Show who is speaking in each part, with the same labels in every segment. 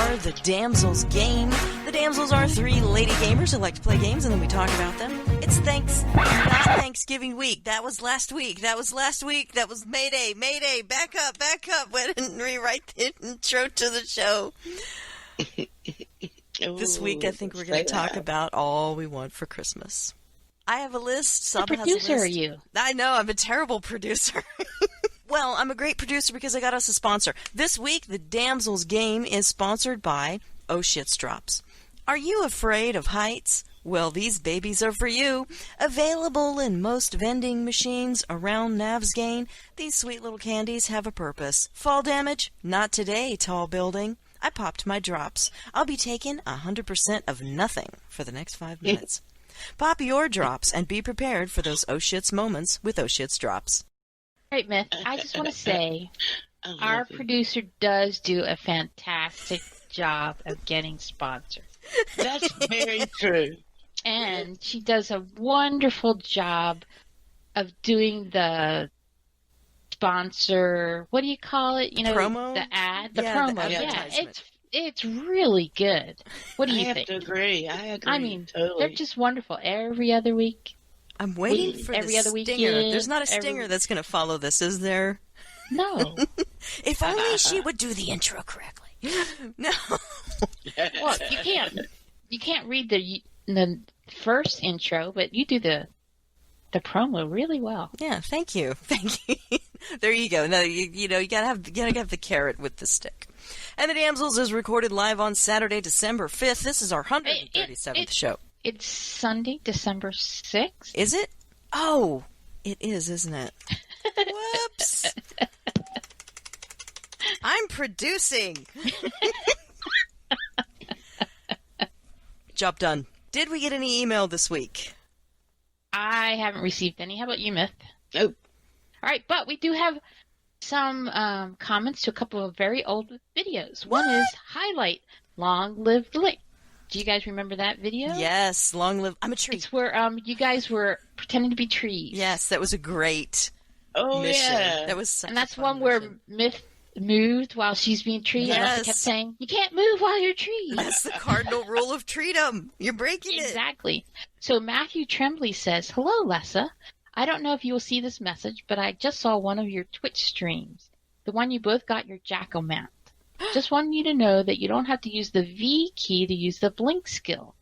Speaker 1: are the Damsels game. The Damsels are 3 lady gamers who like to play games, and then we talk about them. It's not Thanksgiving week. That was last week. That was Mayday. Back up. Went and rewrite the intro to the show. This week, I think we're going to talk about all we want for Christmas. I have a list.
Speaker 2: What producer are you?
Speaker 1: I know, I'm a terrible producer. Well, I'm a great producer because I got us a sponsor. This week, the Damsels game is sponsored by Oh Shit's Drops. Are you afraid of heights? Well, these babies are for you. Available in most vending machines around Navsgain, these sweet little candies have a purpose. Fall damage? Not today, tall building. I popped my drops. I'll be taking 100% of nothing for the next 5 minutes. Pop your drops and be prepared for those oh shits moments with oh shits drops.
Speaker 2: All right, Myth, I just want to say our producer does do a fantastic job of getting sponsored.
Speaker 3: That's very true.
Speaker 2: And she does a wonderful job of doing the sponsor, what do you call it? You know,
Speaker 1: promo?
Speaker 2: The ad, the
Speaker 1: Yeah,
Speaker 2: promo.
Speaker 1: the
Speaker 2: Yeah,
Speaker 1: advertisement.
Speaker 2: it's really good. What do you think?
Speaker 3: I have to agree.
Speaker 2: I mean,
Speaker 3: totally.
Speaker 2: they're just wonderful every other week.
Speaker 1: I'm waiting for
Speaker 2: every
Speaker 1: the
Speaker 2: other
Speaker 1: stinger.
Speaker 2: weekend,
Speaker 1: There's not a stinger that's going to follow this, is there?
Speaker 2: No.
Speaker 1: If only she would do the intro correctly. No.
Speaker 2: Well, you can't read the first intro, but you do the promo really well.
Speaker 1: Yeah, thank you. There you go. No, you gotta have the carrot with the stick. And the Damsels is recorded live on Saturday, December 5th. This is our 137th show.
Speaker 2: It's Sunday, December 6th.
Speaker 1: Is it? Oh, it is, isn't it? Whoops. I'm producing. Job done. Did we get any email this week?
Speaker 2: I haven't received any. How about you, Myth?
Speaker 3: Nope.
Speaker 2: All right, but we do have some comments to a couple of very old videos. One is Highlight, Long Live the Lake. Do you guys remember that video?
Speaker 1: Yes, long live. I'm a tree.
Speaker 2: It's where you guys were pretending to be trees.
Speaker 1: Yes, that was a great
Speaker 3: Oh,
Speaker 1: mission.
Speaker 3: yeah.
Speaker 1: That was such
Speaker 2: And that's
Speaker 1: a fun
Speaker 2: one where
Speaker 1: mission.
Speaker 2: Myth moved while she's being treed. And
Speaker 1: Yes.
Speaker 2: I kept saying, you can't move while you're trees.
Speaker 1: That's the cardinal rule of treedom. You're breaking it.
Speaker 2: Exactly. So Matthew Tremblay says, hello, Lessa. I don't know if you will see this message, but I just saw one of your Twitch streams, the one you both got your jackal mount. Just wanted you to know that you don't have to use the V key to use the blink skill.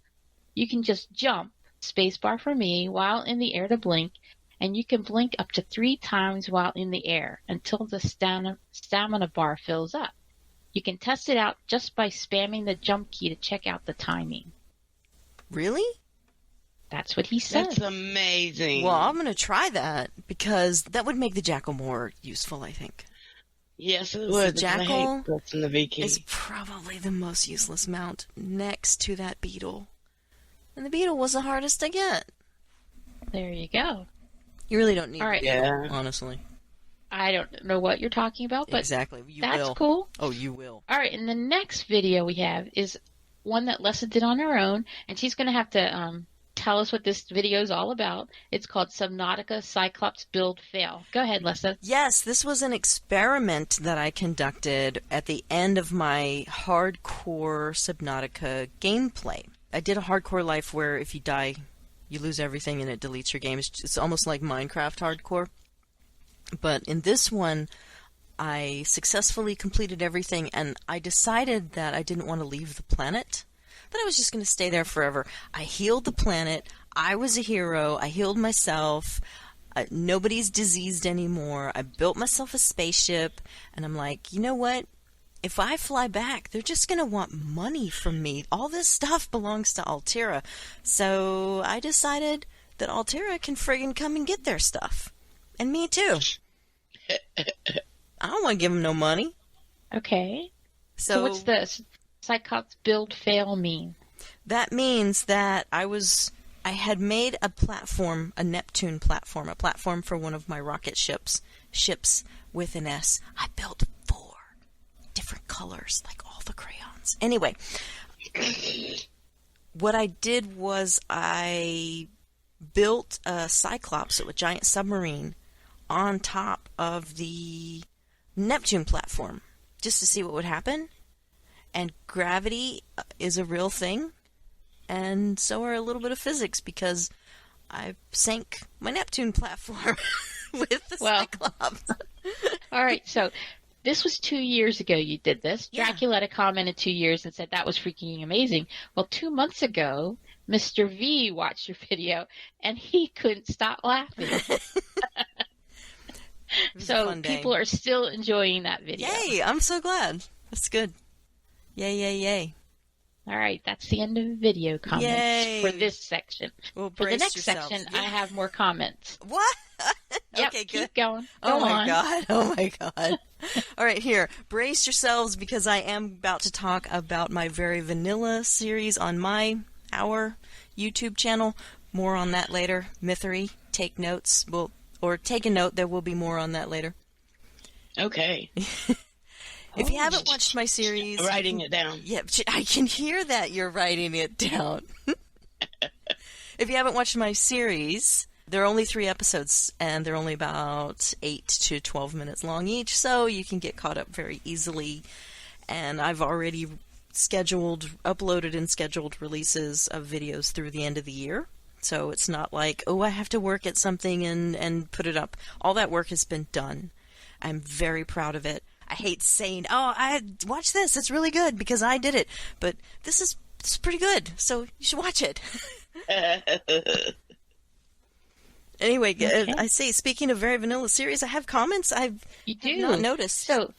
Speaker 2: You can just jump, spacebar for me, while in the air to blink, and you can blink up to 3 times while in the air until the stamina bar fills up. You can test it out just by spamming the jump key to check out the timing.
Speaker 1: Really?
Speaker 2: That's what he said.
Speaker 3: That's amazing.
Speaker 1: Well, I'm going to try that because that would make the jackal more useful, I think.
Speaker 3: Yes, it would.
Speaker 1: The jackal
Speaker 3: in the V key.
Speaker 1: is probably the most useless mount next to that beetle. And the beetle was the hardest to get.
Speaker 2: There you go.
Speaker 1: You really don't need
Speaker 2: All right.
Speaker 1: the beetle,
Speaker 3: Yeah.
Speaker 1: honestly.
Speaker 2: I don't know what you're talking about, but
Speaker 1: Exactly. You
Speaker 2: that's
Speaker 1: will.
Speaker 2: cool.
Speaker 1: Oh, you will.
Speaker 2: All right, and the next video we have is one that Lessa did on her own, and she's going to have to tell us what this video is all about. It's called Subnautica Cyclops Build Fail. Go ahead, Lessa.
Speaker 1: Yes, this was an experiment that I conducted at the end of my hardcore Subnautica gameplay. I did a hardcore life where if you die, you lose everything and it deletes your game. It's almost like Minecraft hardcore. But in this one, I successfully completed everything, and I decided that I didn't want to leave the planet, that I was just going to stay there forever. I healed the planet. I was a hero. I healed myself. Nobody's diseased anymore. I built myself a spaceship, and I'm like, you know what? If I fly back, they're just going to want money from me. All this stuff belongs to Altera. So I decided that Altera can friggin' come and get their stuff. And me too. I don't want to give them no money.
Speaker 2: Okay. So what's the Cyclops Build Fail mean?
Speaker 1: That means that I had made a platform, a Neptune platform, a platform for one of my rocket ships with an S. I built 4 different colors, like all the crayons. Anyway, what I did was I built a Cyclops, a giant submarine, on top of the Neptune platform, just to see what would happen. and gravity is a real thing, and so are a little bit of physics, because I sank my Neptune platform with the Cyclops.
Speaker 2: All right, so this was 2 years ago you did this.
Speaker 1: Yeah.
Speaker 2: Draculetta commented 2 years and said that was freaking amazing. Well, 2 months ago, Mr. V watched your video, and he couldn't stop laughing. So people are still enjoying that video.
Speaker 1: Yay! I'm so glad. That's good. Yay, yay, yay.
Speaker 2: All right, that's the end of video comments
Speaker 1: Yay.
Speaker 2: for this section.
Speaker 1: Well,
Speaker 2: For the next
Speaker 1: yourselves.
Speaker 2: section,
Speaker 1: Yeah.
Speaker 2: I have more comments.
Speaker 1: What?
Speaker 2: Yep,
Speaker 1: Okay, good.
Speaker 2: keep going.
Speaker 1: Oh
Speaker 2: Go
Speaker 1: my
Speaker 2: on.
Speaker 1: god, oh my god. All right, here. Brace yourselves, because I am about to talk about my very vanilla series on our YouTube channel. More on that later. Mythery, take notes. Or take a note, there will be more on that later.
Speaker 3: Okay.
Speaker 1: If you haven't watched my series...
Speaker 3: Writing it down.
Speaker 1: Yeah, I can hear that you're writing it down. If you haven't watched my series, there are only 3 episodes, and they're only about 8 to 12 minutes long each, so you can get caught up very easily. And I've already uploaded and scheduled releases of videos through the end of the year. So it's not like, oh, I have to work at something and put it up. All that work has been done. I'm very proud of it. I hate saying, oh, watch this, it's really good, because I did it. But this is pretty good, so you should watch it. Anyway, okay. I say, speaking of very vanilla series, I have comments I've not noticed.
Speaker 2: So,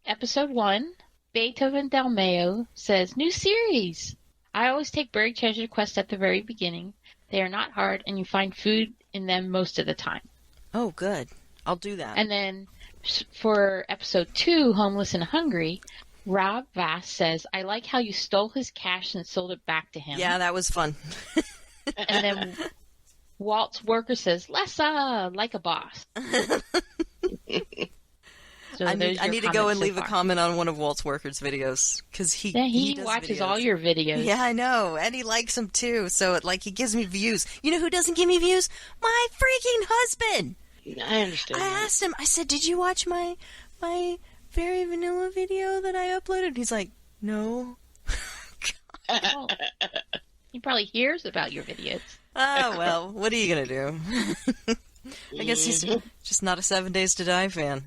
Speaker 2: episode 1, Beethoven Dalmeo says, new series. I always take buried treasure quests at the very beginning. They are not hard, and you find food in them most of the time.
Speaker 1: Oh, good. I'll do that.
Speaker 2: And then for episode 2, Homeless and Hungry, Rob Vass says, I like how you stole his cash and sold it back to him.
Speaker 1: Yeah, that was fun.
Speaker 2: And then Walt's Worker says, Lessa, like a boss. So
Speaker 1: I need to go and leave a comment on one of Walt's Worker's videos, because he
Speaker 2: watches
Speaker 1: videos.
Speaker 2: all your videos.
Speaker 1: Yeah, I know, and he likes them too. So he gives me views. You know who doesn't give me views? My freaking husband.
Speaker 3: I understand.
Speaker 1: I asked him. I said, "Did you watch my very vanilla video that I uploaded?" He's like, "No."
Speaker 2: Oh, he probably hears about your videos.
Speaker 1: Oh well, what are you gonna do? I guess he's just not a 7 Days to Die fan.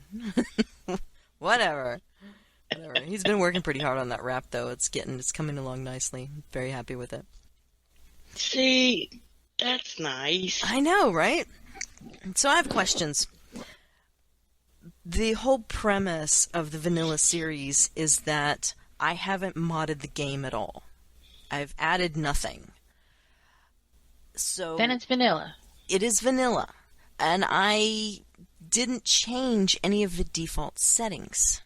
Speaker 1: Whatever. He's been working pretty hard on that rap, though. It's coming along nicely. Very happy with it.
Speaker 3: See, that's nice.
Speaker 1: I know, right? So I have questions. The whole premise of the vanilla series is that I haven't modded the game at all. I've added nothing. So
Speaker 2: then it's vanilla.
Speaker 1: It is vanilla. And I didn't change any of the default settings.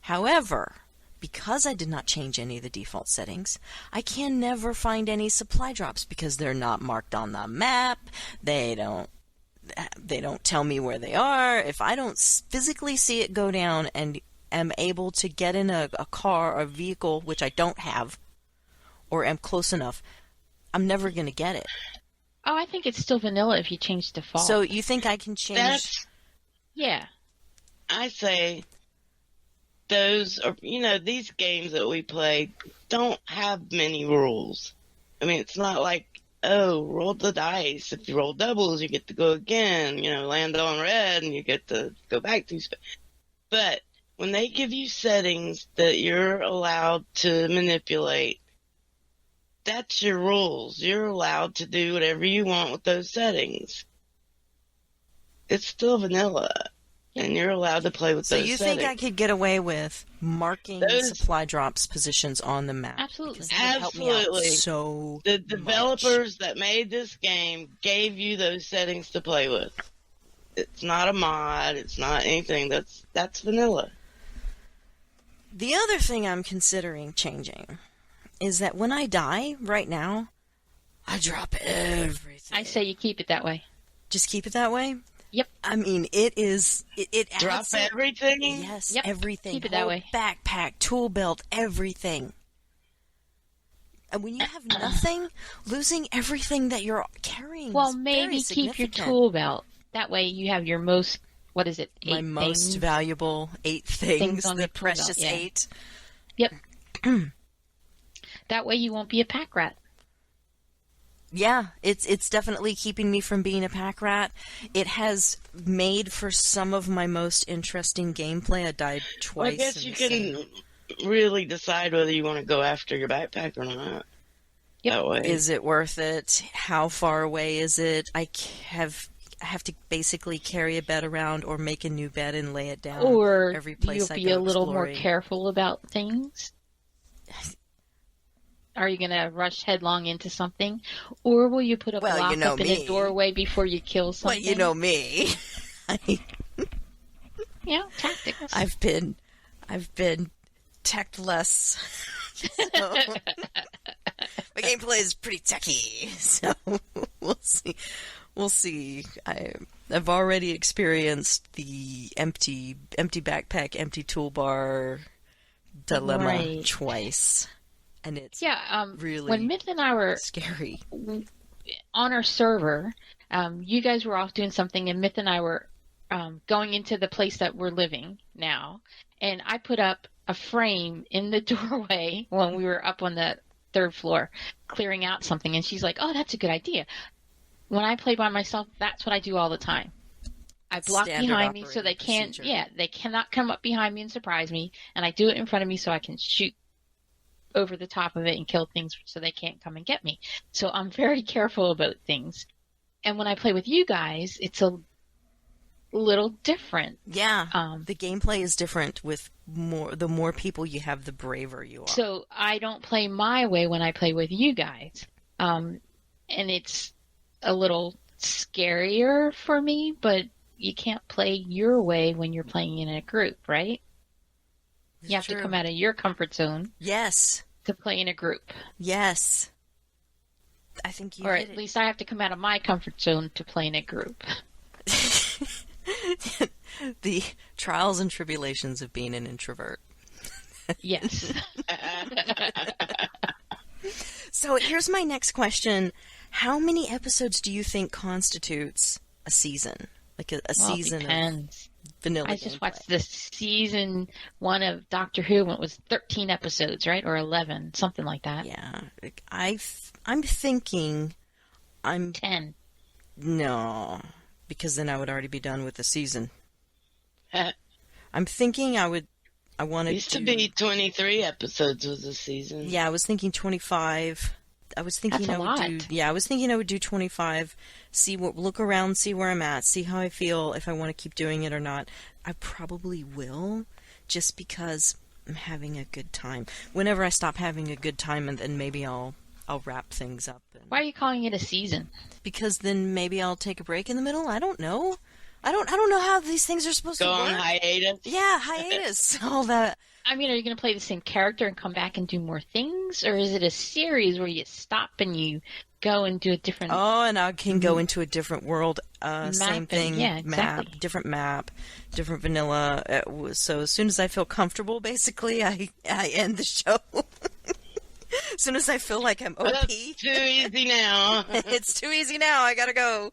Speaker 1: However, because I did not change any of the default settings, I can never find any supply drops because they're not marked on the map. They don't tell me where they are. If I don't physically see it go down and am able to get in a car or a vehicle, which I don't have, or am close enough, I'm never going to get it.
Speaker 2: Oh, I think it's still vanilla if you change default.
Speaker 1: So you think I can change?
Speaker 2: Yeah.
Speaker 3: I say those are, these games that we play don't have many rules. I mean, it's not like, oh, roll the dice. If you roll doubles, you get to go again. Land on red and you get to go back to space. But when they give you settings that you're allowed to manipulate, that's your rules. You're allowed to do whatever you want with those settings. It's still vanilla, and you're allowed to play with those settings. So you think
Speaker 1: I could get away with marking the supply drops positions on the map?
Speaker 2: Absolutely.
Speaker 3: Absolutely.
Speaker 1: So
Speaker 3: the developers that made this game gave you those settings to play with. It's not a mod. It's not anything. That's vanilla.
Speaker 1: The other thing I'm considering changing is that when I die right now, I drop everything.
Speaker 2: I say you keep it that way.
Speaker 1: Just keep it that way?
Speaker 2: Yep.
Speaker 1: I mean, it is... It
Speaker 3: drop everything?
Speaker 1: Yes,
Speaker 2: yep.
Speaker 1: Everything.
Speaker 2: Keep it that way.
Speaker 1: Backpack, tool belt, everything. And when you have nothing, losing everything that you're carrying is
Speaker 2: maybe
Speaker 1: very
Speaker 2: keep your
Speaker 1: significant.
Speaker 2: tool belt. That way you have your most what is it?
Speaker 1: My most valuable 8 things
Speaker 2: on
Speaker 1: the
Speaker 2: your tool belt,
Speaker 1: precious
Speaker 2: yeah.
Speaker 1: 8.
Speaker 2: Yep. That way you won't be a pack rat.
Speaker 1: Yeah, it's definitely keeping me from being a pack rat. It has made for some of my most interesting gameplay. I died twice.
Speaker 3: Well, I guess you can really decide whether you want to go after your backpack or not.
Speaker 2: Yep.
Speaker 3: That way.
Speaker 1: Is it worth it? How far away is it? I have to basically carry a bed around or make a new bed and lay it down.
Speaker 2: Or
Speaker 1: every place
Speaker 2: you'll
Speaker 1: I
Speaker 2: be
Speaker 1: go
Speaker 2: a little more
Speaker 1: exploring.
Speaker 2: careful about things. Are you going to rush headlong into something? Or will you put a block up in a doorway before you kill something?
Speaker 1: Well, you know me.
Speaker 2: Yeah, tactics.
Speaker 1: I've been tech-less. So my gameplay is pretty techy, so we'll see. We'll see. I've already experienced the empty backpack, empty toolbar dilemma twice, and it's really
Speaker 2: when Myth and I were
Speaker 1: scary
Speaker 2: on our server. You guys were off doing something, and Myth and I were going into the place that we're living now, and I put up a frame in the doorway when we were up on the 3rd floor clearing out something, and she's like, "Oh, that's a good idea." When I play by myself, that's what I do all the time. I block behind me so they can't, they cannot come up behind me and surprise me, and I do it in front of me so I can shoot over the top of it and kill things so they can't come and get me. So I'm very careful about things. And when I play with you guys, it's a little different.
Speaker 1: Yeah, the gameplay is different with the more people you have, the braver you are.
Speaker 2: So I don't play my way when I play with you guys. And it's a little scarier for me, but you can't play your way when you're playing in a group, right? You have to come out of your comfort zone.
Speaker 1: Yes.
Speaker 2: To play in a group.
Speaker 1: Yes. I think you
Speaker 2: Or at least I have to come out of my comfort zone to play in a group.
Speaker 1: The trials and tribulations of being an introvert.
Speaker 2: Yes.
Speaker 1: So here's my next question. How many episodes do you think constitutes a season? Like a season of vanilla
Speaker 2: I just
Speaker 1: gameplay?
Speaker 2: watched the season 1 of Doctor Who when it was 13 episodes, right? Or 11, something like that.
Speaker 1: Yeah. I'm thinking
Speaker 2: 10.
Speaker 1: No, because then I would already be done with the season. I'm thinking I wanted
Speaker 3: used to be 23 episodes was a season.
Speaker 1: Yeah, I was thinking 25. I was thinking
Speaker 2: That's a lot.
Speaker 1: I was thinking I would do 25. Look around, see where I'm at, see how I feel, if I want to keep doing it or not. I probably will, just because I'm having a good time. Whenever I stop having a good time, and then maybe I'll wrap things up.
Speaker 2: Why are you calling it a season?
Speaker 1: Because then maybe I'll take a break in the middle. I don't know. I don't know how these things are supposed to work.
Speaker 3: Go on hiatus?
Speaker 1: Yeah, hiatus. All that.
Speaker 2: I mean, are you going to play the same character and come back and do more things? Or is it a series where you stop and you go and do a different...
Speaker 1: Oh, and I can go into a different world. Same thing.
Speaker 2: Yeah, exactly.
Speaker 1: Map, different vanilla. So as soon as I feel comfortable, basically, I end the show. As soon as I feel like I'm OP.
Speaker 3: That's too easy now.
Speaker 1: It's too easy now. I gotta go.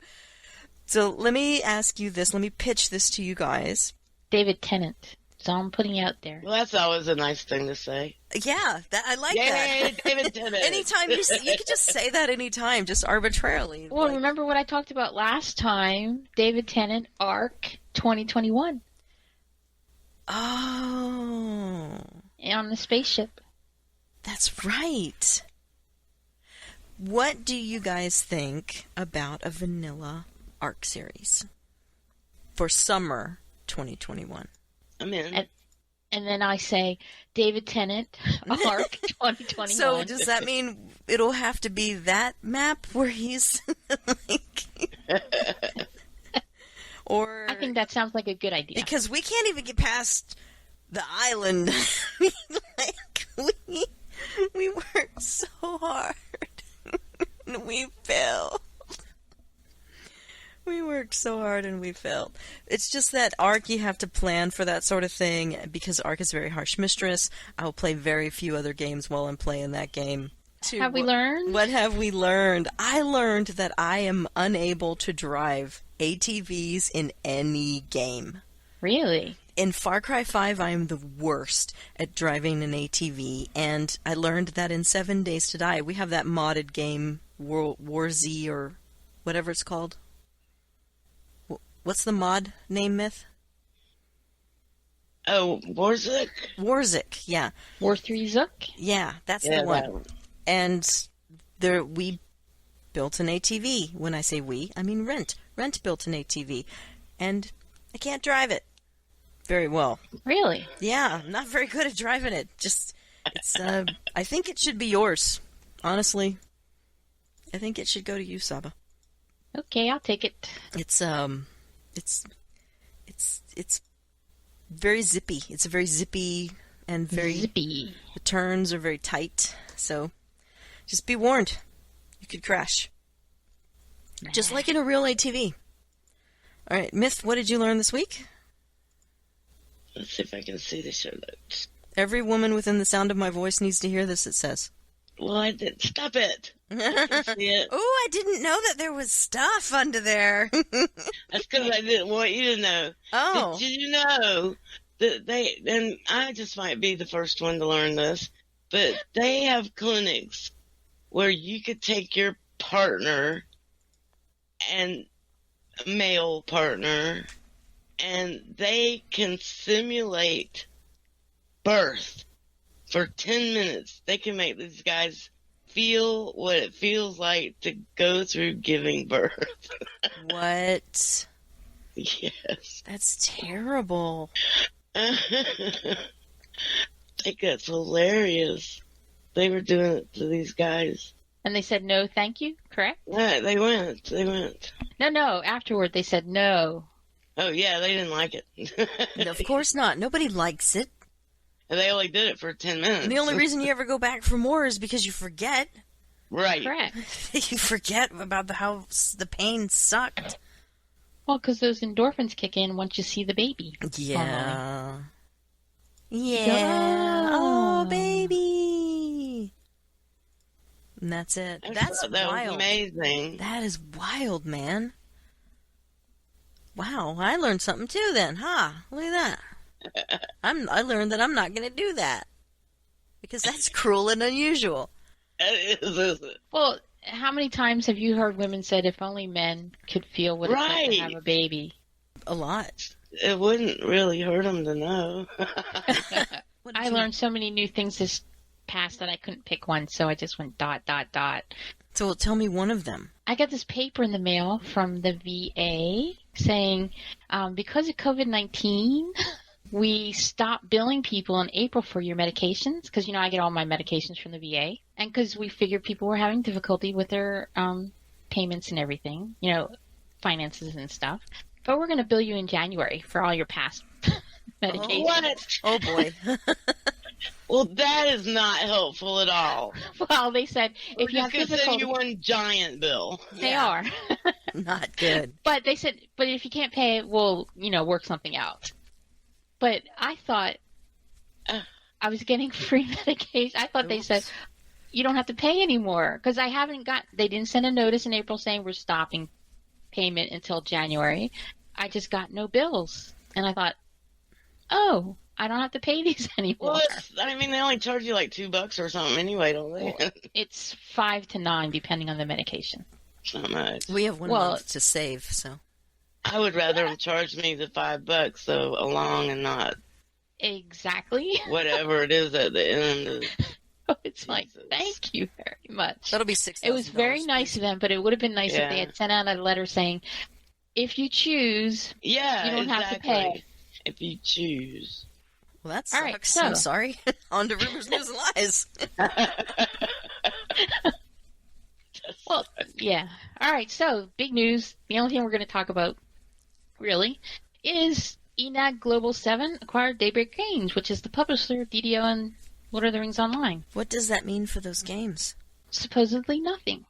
Speaker 1: So let me ask you this. Let me pitch this to you guys.
Speaker 2: David Tennant. So I'm putting out there.
Speaker 3: Well, that's always a nice thing to say.
Speaker 1: Yeah, I like
Speaker 3: Yay,
Speaker 1: that.
Speaker 3: David Tennant.
Speaker 1: Anytime you could just say that anytime, just arbitrarily.
Speaker 2: Well, remember what I talked about last time? David Tennant, ARC 2021.
Speaker 1: Oh.
Speaker 2: On the spaceship.
Speaker 1: That's right. What do you guys think about a vanilla ARC series for summer 2021?
Speaker 3: I'm in.
Speaker 2: And then I say, David Tennant, ARC 2021.
Speaker 1: So does that mean it'll have to be that map where he's like... Or...
Speaker 2: I think that sounds like a good idea.
Speaker 1: Because we can't even get past the island. We worked so hard. And we failed. We worked so hard and we failed. It's just that ARC, you have to plan for that sort of thing, because ARC is a very harsh mistress. I'll play very few other games while I'm playing that game.
Speaker 2: have we learned?
Speaker 1: What have we learned? I learned that I am unable to drive ATVs in any game.
Speaker 2: Really?
Speaker 1: In Far Cry 5, I am the worst at driving an ATV, and I learned that in 7 Days to Die, we have that modded game, War Z, or whatever it's called. What's the mod name, Myth?
Speaker 3: Oh, Warzik?
Speaker 1: Warzik, yeah.
Speaker 2: War 3 Zook?
Speaker 1: Yeah, that's
Speaker 3: Yeah,
Speaker 1: the one.
Speaker 3: that one.
Speaker 1: And we built an ATV. When I say we, I mean Rent. Rent built an ATV. And I can't drive it very well.
Speaker 2: Really?
Speaker 1: Yeah, I'm not very good at driving it. I think it should be yours. Honestly. I think it should go to you, Saba.
Speaker 2: Okay, I'll take it.
Speaker 1: It's very zippy. It's very zippy and very
Speaker 2: Zippy.
Speaker 1: The turns are very tight, so just be warned. You could crash. Just like in a real ATV. All right, Myth, what did you learn this week?
Speaker 3: Let's see if I can see the show notes.
Speaker 1: Every woman within the sound of my voice needs to hear this, it says.
Speaker 3: Well, I did. Stop it. I can see it.
Speaker 1: Oh, I didn't know that there was stuff under there.
Speaker 3: That's because I didn't want you to know.
Speaker 1: Oh.
Speaker 3: Did you know that and I just might be the first one to learn this, but they have clinics where you could take your partner and male partner and they can simulate birth for 10 minutes. They can make these guys feel what it feels like to go through giving birth.
Speaker 1: What?
Speaker 3: Yes.
Speaker 1: That's terrible.
Speaker 3: I think that's hilarious. They were doing it to these guys.
Speaker 2: And they said no, thank you, correct?
Speaker 3: Yeah, they went.
Speaker 2: No, afterward they said no.
Speaker 3: Oh, yeah, they didn't like it.
Speaker 1: Of course not. Nobody likes it.
Speaker 3: And they only did it for 10 minutes.
Speaker 1: And the only reason you ever go back for more is because you forget.
Speaker 3: Right.
Speaker 2: Correct.
Speaker 1: You forget about how the pain sucked.
Speaker 2: Well, because those endorphins kick in once you see the baby.
Speaker 1: Yeah.
Speaker 2: Yeah.
Speaker 1: Yeah. Oh, baby. And that's it. That's
Speaker 3: that was
Speaker 1: wild.
Speaker 3: amazing.
Speaker 1: That is wild, man. Wow, I learned something too then, huh? Look at that. I learned that I'm not going to do that. Because that's cruel and unusual.
Speaker 3: It is, isn't it?
Speaker 2: Well, how many times have you heard women said if only men could feel what it's like to
Speaker 3: Right.
Speaker 2: have a baby?
Speaker 1: A lot.
Speaker 3: It wouldn't really hurt them to know.
Speaker 1: What did
Speaker 2: I
Speaker 1: you-
Speaker 2: learned so many new things this past that I couldn't pick one, so I just went ...
Speaker 1: So tell me one of them.
Speaker 2: I got this paper in the mail from the VA saying because of COVID-19, we stopped billing people in April for your medications because, I get all my medications from the VA. And because we figured people were having difficulty with their payments and everything, finances and stuff. But we're going to bill you in January for all your past medications.
Speaker 3: What?
Speaker 1: Oh, boy.
Speaker 3: Well, that is not helpful at all.
Speaker 2: Well, they said if you
Speaker 3: We're
Speaker 2: have
Speaker 3: just gonna send
Speaker 2: difficulty,
Speaker 3: you one giant bill.
Speaker 2: they
Speaker 1: Yeah.
Speaker 2: are.
Speaker 1: Not good.
Speaker 2: But they said, but if you can't pay it, we'll, work something out. But I thought I was getting free medication. I thought they said, you don't have to pay anymore. Because they didn't send a notice in April saying we're stopping payment until January. I just got no bills. And I thought, oh, I don't have to pay these anymore.
Speaker 3: Well, they only charge you like $2 or something anyway, don't they?
Speaker 2: It's 5 to 9 depending on the medication.
Speaker 3: It's not much.
Speaker 1: We have 1
Speaker 2: Well-
Speaker 1: month to save, so.
Speaker 3: I would rather them charge me the $5 so along and not
Speaker 2: Exactly.
Speaker 3: whatever it is at the end.
Speaker 2: It's like,
Speaker 3: Jesus.
Speaker 2: thank you very much.
Speaker 1: That'll be $6,000.
Speaker 2: It was very nice of them, but it would have been nice if they
Speaker 3: Yeah.
Speaker 2: had sent out a letter saying, if you choose,
Speaker 3: Yeah,
Speaker 2: you don't have to
Speaker 3: exactly.
Speaker 2: pay.
Speaker 3: If you choose.
Speaker 1: Well, that
Speaker 2: All right,
Speaker 1: sucks.
Speaker 2: so-
Speaker 1: I'm sorry. On to Rumors, News, and Lies.
Speaker 2: Well, yeah. All right, so big news. The only thing we're going to talk about, really, is ENAG Global 7 acquired Daybreak Games, which is the publisher of DDO and Lord of the Rings Online.
Speaker 1: What does that mean for those games?
Speaker 2: Supposedly nothing.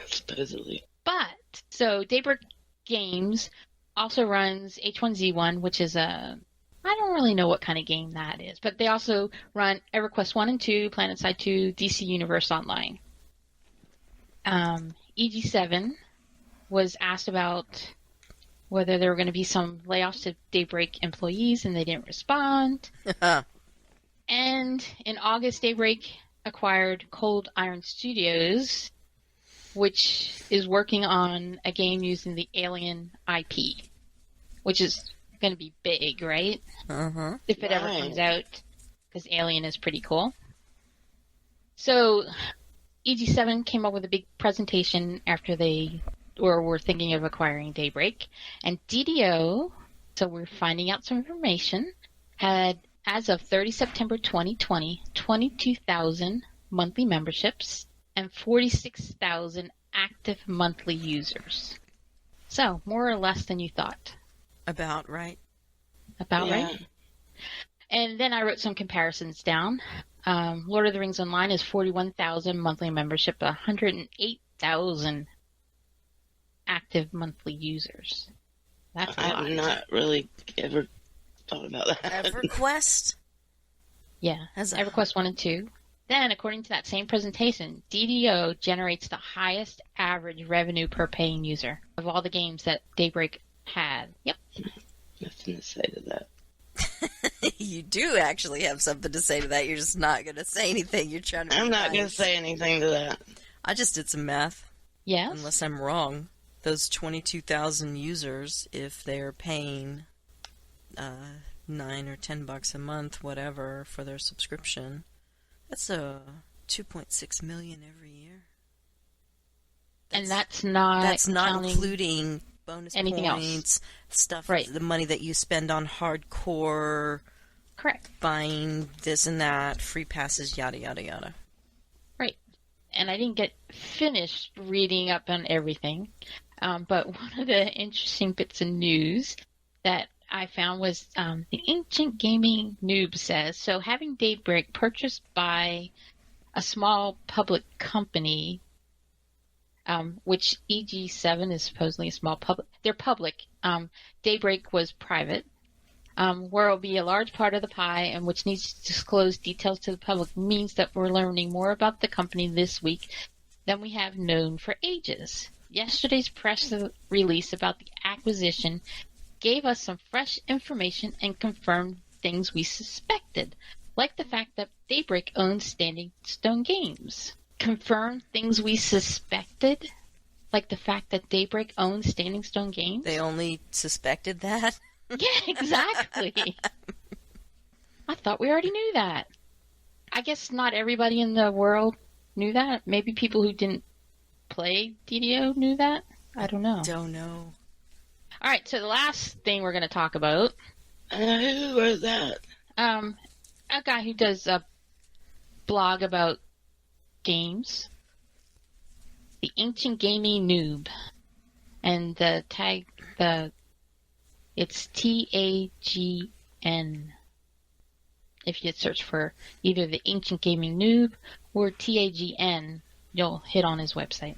Speaker 3: Supposedly.
Speaker 2: But, so Daybreak Games also runs H1Z1, which is I don't really know what kind of game that is, but they also run EverQuest 1 and 2, PlanetSide 2, DC Universe Online. EG7 was asked about whether there were going to be some layoffs to Daybreak employees, and they didn't respond. And in August, Daybreak acquired Cold Iron Studios, which is working on a game using the Alien IP, which is going to be big, right?
Speaker 1: Uh-huh.
Speaker 2: If it ever comes out, because Alien is pretty cool. So EG7 came up with a big presentation after they were thinking of acquiring Daybreak. And DDO, so we're finding out some information, had, as of 30 September 2020, 22,000 monthly memberships and 46,000 active monthly users. So, more or less than you thought.
Speaker 1: About right.
Speaker 2: About right? And then I wrote some comparisons down. Lord of the Rings Online is 41,000 monthly membership, 108,000 active monthly users. That's a lot.
Speaker 3: I've not really ever thought about that.
Speaker 1: EverQuest?
Speaker 2: Yeah, EverQuest 1 and 2. Then, according to that same presentation, DDO generates the highest average revenue per paying user of all the games that Daybreak had. Yep.
Speaker 3: Nothing to say to that.
Speaker 1: You do actually have something to say to that. You're just not going to say anything. You're trying to.
Speaker 3: I'm not going to say anything to that.
Speaker 1: I just did some math.
Speaker 2: Yes.
Speaker 1: Unless I'm wrong. Those 22,000 users, if they're paying $9 or $10 a month, whatever, for their subscription, that's $2.6 million every year.
Speaker 2: And that's not
Speaker 1: including bonus
Speaker 2: anything
Speaker 1: points, stuff, right? The money that you spend on hardcore,
Speaker 2: correct?
Speaker 1: Buying this and that, free passes, yada yada yada.
Speaker 2: Right. And I didn't get finished reading up on everything, but one of the interesting bits of news that I found was the Ancient Gaming Noob says, so having Daybreak purchased by a small public company, which EG7 is supposedly a small public, they're public. Daybreak was private, where it will be a large part of the pie and which needs to disclose details to the public means that we're learning more about the company this week than we have known for ages. Yesterday's press release about the acquisition gave us some fresh information and confirmed things we suspected, like the fact that Daybreak owns Standing Stone Games. Confirmed things we suspected, like the fact that Daybreak owns Standing Stone Games.
Speaker 1: They only suspected that?
Speaker 2: Yeah, exactly. I thought we already knew that. I guess not everybody in the world knew that. Maybe people who didn't play DDO knew that. I don't know.
Speaker 1: Don't know.
Speaker 2: All right, so the last thing we're going to talk about.
Speaker 3: Who was that?
Speaker 2: A guy who does a blog about games. The Ancient Gaming Noob. And the tag, it's TAGN. If you search for either the Ancient Gaming Noob or TAGN, you'll hit on his website.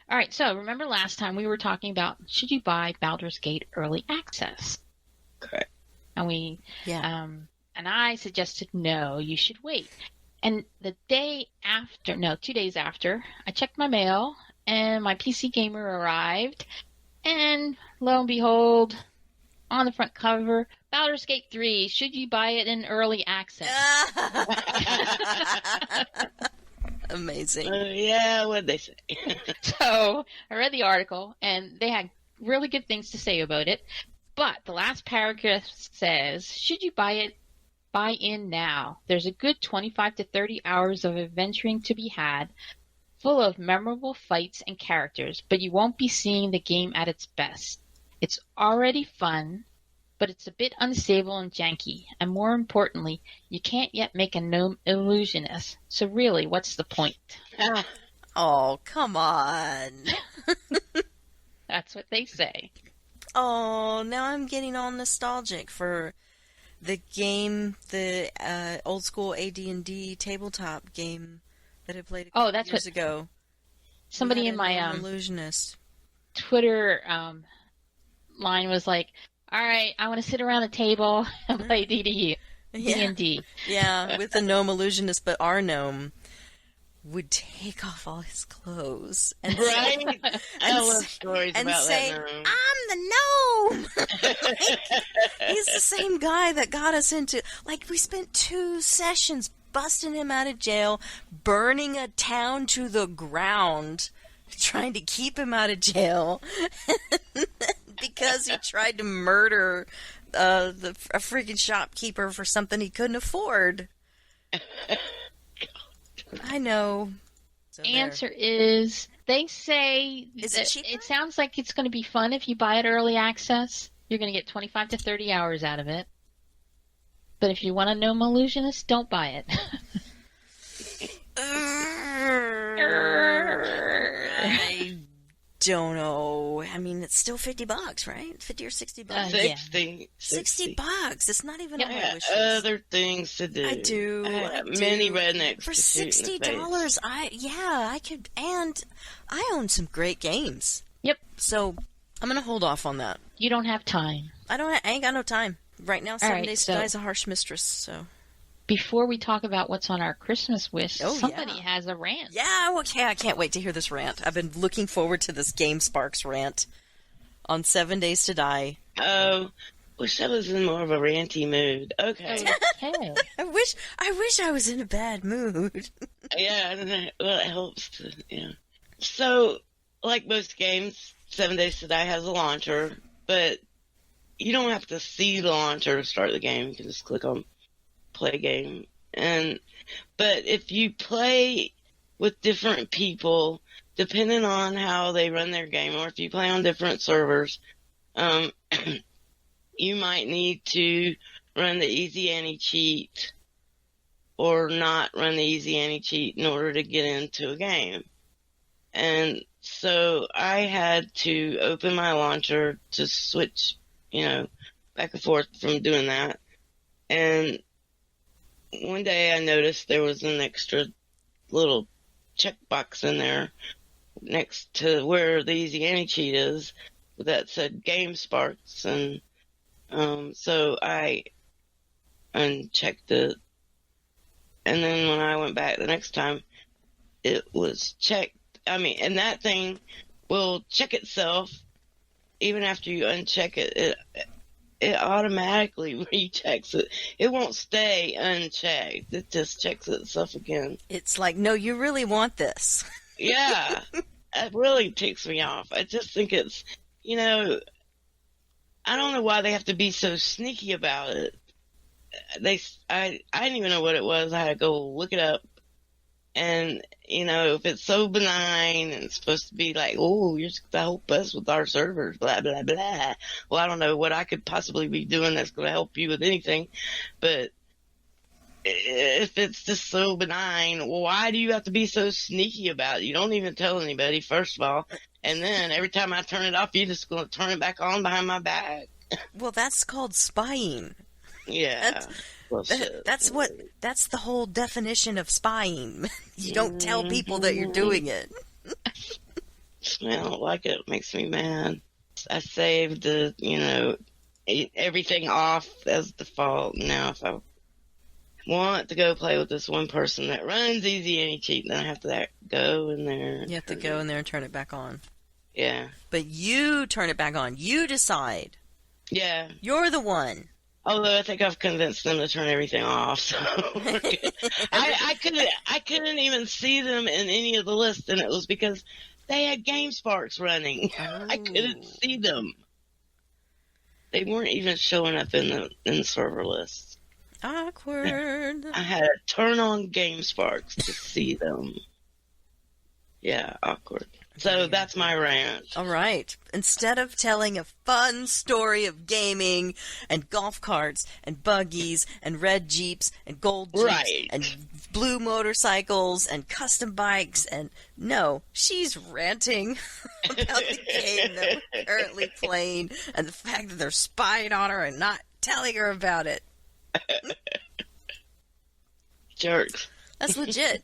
Speaker 2: All right, so remember last time we were talking about should you buy Baldur's Gate Early Access?
Speaker 3: Correct.
Speaker 2: And and I suggested no, you should wait. And the day after, 2 days after, I checked my mail and my PC Gamer arrived, and lo and behold, on the front cover, Baldur's Gate 3, should you buy it in early access?
Speaker 1: Amazing.
Speaker 3: Yeah, what'd they say?
Speaker 2: So I read the article, and they had really good things to say about it. But the last paragraph says, should you buy it, buy in now. There's a good 25 to 30 hours of adventuring to be had, full of memorable fights and characters, but you won't be seeing the game at its best. It's already fun, but it's a bit unstable and janky, and more importantly, you can't yet make a gnome illusionist. So really, what's the point?
Speaker 1: Oh, come on.
Speaker 2: That's what they say.
Speaker 1: Oh, now I'm getting all nostalgic for the game, the old school AD&D tabletop game that I played a couple years ago.
Speaker 2: Somebody in my
Speaker 1: illusionist
Speaker 2: Twitter line was like, all right, I want to sit around a table and play D&D.
Speaker 1: Yeah, with the gnome illusionist, but our gnome would take off all his clothes and
Speaker 3: Right? I love
Speaker 1: say,
Speaker 3: stories
Speaker 1: and
Speaker 3: about
Speaker 1: say,
Speaker 3: that in the room.
Speaker 1: I'm the gnome. He's the same guy that got us into, like, we spent 2 sessions busting him out of jail, burning a town to the ground, trying to keep him out of jail because he tried to murder a freaking shopkeeper for something he couldn't afford. I know. So
Speaker 2: Answer is, they say
Speaker 1: Is it cheaper?
Speaker 2: it sounds like it's going to be fun if you buy it early access. You're going to get 25 to 30 hours out of it. But if you want a gnome illusionist, don't buy it.
Speaker 1: I don't know. I mean, it's still $50, right? 50 or $60.
Speaker 2: Yeah.
Speaker 3: 60.
Speaker 1: $60. It's not even
Speaker 2: Yeah.
Speaker 1: on
Speaker 3: I
Speaker 1: my
Speaker 3: got
Speaker 1: wish list.
Speaker 3: other things to do.
Speaker 1: I do.
Speaker 3: I
Speaker 1: I
Speaker 3: have
Speaker 1: do.
Speaker 3: many rednecks
Speaker 1: For
Speaker 3: to shoot in the
Speaker 1: $60, I could, and I own some great games.
Speaker 2: Yep.
Speaker 1: So I'm gonna hold off on that.
Speaker 2: You don't have time.
Speaker 1: I ain't got no time right now. 7
Speaker 2: right,
Speaker 1: Days to
Speaker 2: so-
Speaker 1: Die is a harsh mistress. So
Speaker 2: Before we talk about what's on our Christmas wish,
Speaker 1: Oh,
Speaker 2: somebody
Speaker 1: yeah.
Speaker 2: has a rant.
Speaker 1: yeah, okay. I can't wait to hear this rant. I've been looking forward to this Game Sparks rant on 7 Days to Die.
Speaker 3: Oh, wish I was in more of a ranty mood. Okay.
Speaker 2: Okay.
Speaker 1: I wish I was in a bad mood.
Speaker 3: Yeah, I don't know. Well, it helps to, So, like most games, 7 Days to Die has a launcher, but you don't have to see the launcher to start the game. You can just click on play game. But if you play with different people, depending on how they run their game, or if you play on different servers, you might need to run the easy anti-cheat or not run the easy anti-cheat in order to get into a game. And so I had to open my launcher to switch, back and forth from doing that. And one day I noticed there was an extra little checkbox in there next to where the easy anti-cheat is that said Game Sparks. And so I unchecked it. And then when I went back the next time, it was checked. And that thing will check itself even after you uncheck it. It automatically rechecks it. It won't stay unchecked. It just checks itself again.
Speaker 1: It's like, no, you really want this.
Speaker 3: Yeah. It really ticks me off. I just think it's, I don't know why they have to be so sneaky about it. I didn't even know what it was. I had to go look it up. And, if it's so benign and it's supposed to be like, oh, you're supposed to help us with our servers, blah, blah, blah. Well, I don't know what I could possibly be doing that's going to help you with anything. But if it's just so benign, well, why do you have to be so sneaky about it? You don't even tell anybody, first of all. And then every time I turn it off, you're just going to turn it back on behind my back.
Speaker 1: Well, that's called spying.
Speaker 3: Yeah.
Speaker 1: That's the whole definition of spying. You don't tell people that you're doing it.
Speaker 3: I don't like it. It makes me mad. I saved everything off as default. Now, if I want to go play with this one person that runs easy anti-cheat, then I have to go in there.
Speaker 1: You have to go in there and turn it back on.
Speaker 3: Yeah.
Speaker 1: But you turn it back on. You decide.
Speaker 3: Yeah.
Speaker 1: You're the one.
Speaker 3: Although I think I've convinced them to turn everything off, so I couldn't even see them in any of the lists, and it was because they had Game Sparks running.
Speaker 1: Oh.
Speaker 3: I couldn't see them. They weren't even showing up in the server lists.
Speaker 1: Awkward.
Speaker 3: I had to turn on Game Sparks to see them. Yeah, awkward. So that's my rant.
Speaker 1: All right. Instead of telling a fun story of gaming and golf carts and buggies and red Jeeps and gold Jeeps
Speaker 3: Right.
Speaker 1: and blue motorcycles and custom bikes no, she's ranting about the game that we're currently playing and the fact that they're spying on her and not telling her about it.
Speaker 3: Jerks.
Speaker 1: That's legit.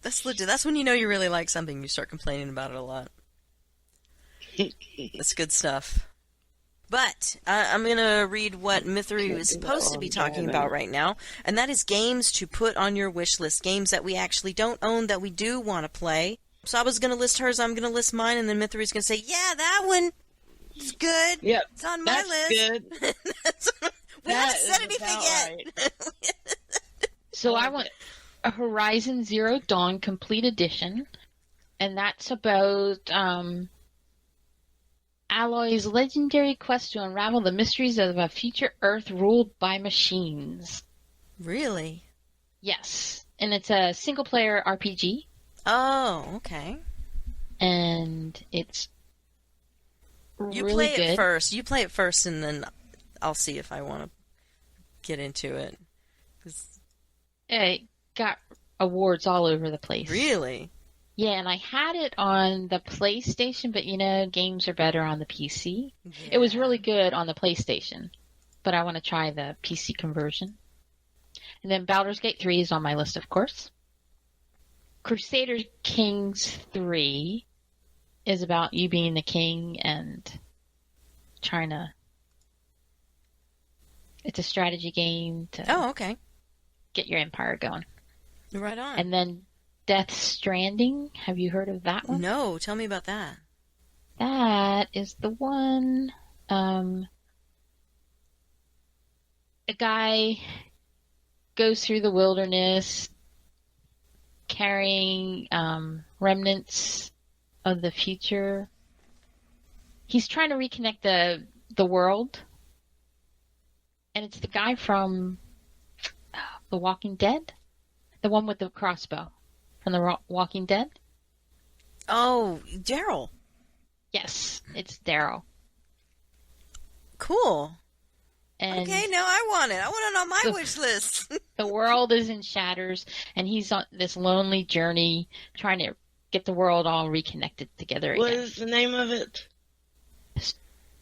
Speaker 1: That's legit. That's when you know you really like something. You start complaining about it a lot. That's good stuff. But I'm going to read what Mythery is supposed to be talking about right now, and that is games to put on your wish list, games that we actually don't own that we do want to play. Saba's going to list hers, I'm going to list mine, and then Mythery's going to say, yeah, that one is good.
Speaker 3: Yep.
Speaker 1: It's on my list.
Speaker 3: Good.
Speaker 1: We haven't said anything yet.
Speaker 3: Right.
Speaker 2: So I want a Horizon Zero Dawn Complete Edition, and that's about Aloy's legendary quest to unravel the mysteries of a future Earth ruled by machines.
Speaker 1: Really?
Speaker 2: Yes, and it's a single-player RPG,
Speaker 1: Oh, okay.
Speaker 2: and it's
Speaker 1: You
Speaker 2: really
Speaker 1: play
Speaker 2: good.
Speaker 1: it first. You play it first, and then I'll see if I want to get into it. 'Cause-
Speaker 2: It got awards all over the place.
Speaker 1: Really?
Speaker 2: Yeah, and I had it on the PlayStation, but games are better on the PC. It was really good on the PlayStation, but I want to try the PC conversion. And then Baldur's Gate 3 is on my list, of course. Crusader Kings 3 is about you being the king and trying to... It's a strategy game to
Speaker 1: Oh, okay.
Speaker 2: get your empire going.
Speaker 1: Right on.
Speaker 2: And then Death Stranding. Have you heard of that one?
Speaker 1: No, tell me about that.
Speaker 2: That is the one. A guy goes through the wilderness carrying remnants of the future. He's trying to reconnect the world. And it's the guy from The Walking Dead. The one with the crossbow from The Walking Dead.
Speaker 1: Oh, Daryl.
Speaker 2: Yes, it's Daryl.
Speaker 1: Cool.
Speaker 2: And
Speaker 1: Okay, now I want it. I want it on my wish list.
Speaker 2: the world is in shatters, and he's on this lonely journey trying to get the world all reconnected together
Speaker 3: What
Speaker 2: again.
Speaker 3: is the name of it?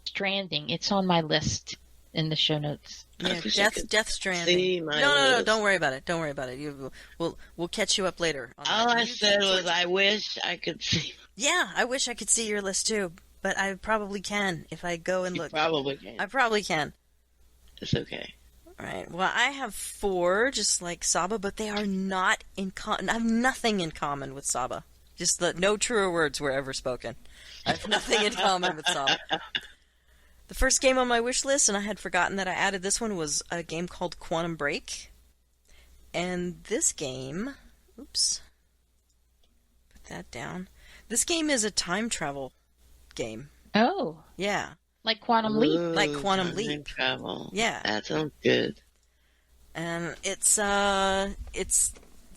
Speaker 2: Stranding. It's on my list in the show notes.
Speaker 1: Yeah,
Speaker 3: wish I could
Speaker 1: Death Stranding.
Speaker 3: see my
Speaker 1: No,
Speaker 3: list.
Speaker 1: don't worry about it. Don't worry about it. We'll catch you up later. On
Speaker 3: All
Speaker 1: that.
Speaker 3: I
Speaker 1: You
Speaker 3: said
Speaker 1: keep
Speaker 3: was,
Speaker 1: torturing-
Speaker 3: I wish I could see.
Speaker 1: Yeah, I wish I could see your list too, but I probably can if I go and
Speaker 3: You
Speaker 1: look.
Speaker 3: probably can.
Speaker 1: I probably can.
Speaker 3: It's okay.
Speaker 1: All right. Well, I have 4, just like Saba, but they are not in common. I have nothing in common with Saba. Just that no truer words were ever spoken. I have nothing in common with Saba. The first game on my wish list, and I had forgotten that I added this one, was a game called Quantum Break. And this game... Oops. Put that down. This game is a time travel game.
Speaker 2: Oh,
Speaker 1: Yeah.
Speaker 2: like Quantum Leap.
Speaker 3: Ooh,
Speaker 1: Like Quantum
Speaker 3: time
Speaker 1: Leap.
Speaker 3: Travel.
Speaker 1: Yeah.
Speaker 3: That sounds good.
Speaker 1: And it's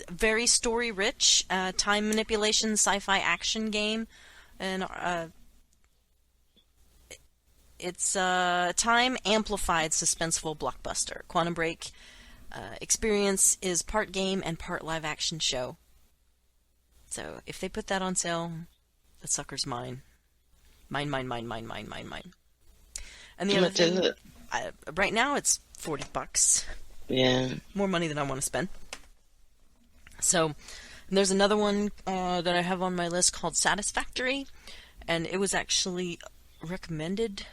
Speaker 1: very story rich, time manipulation, sci-fi action game, and it's a time amplified suspenseful blockbuster. Quantum Break experience is part game and part live action show. So if they put that on sale, that sucker's mine. Mine. And the
Speaker 3: How
Speaker 1: other
Speaker 3: much is
Speaker 1: thing,
Speaker 3: it?
Speaker 1: right now it's $40.
Speaker 3: Yeah.
Speaker 1: More money than I want to spend. So, there's another one that I have on my list called Satisfactory, and it was actually recommended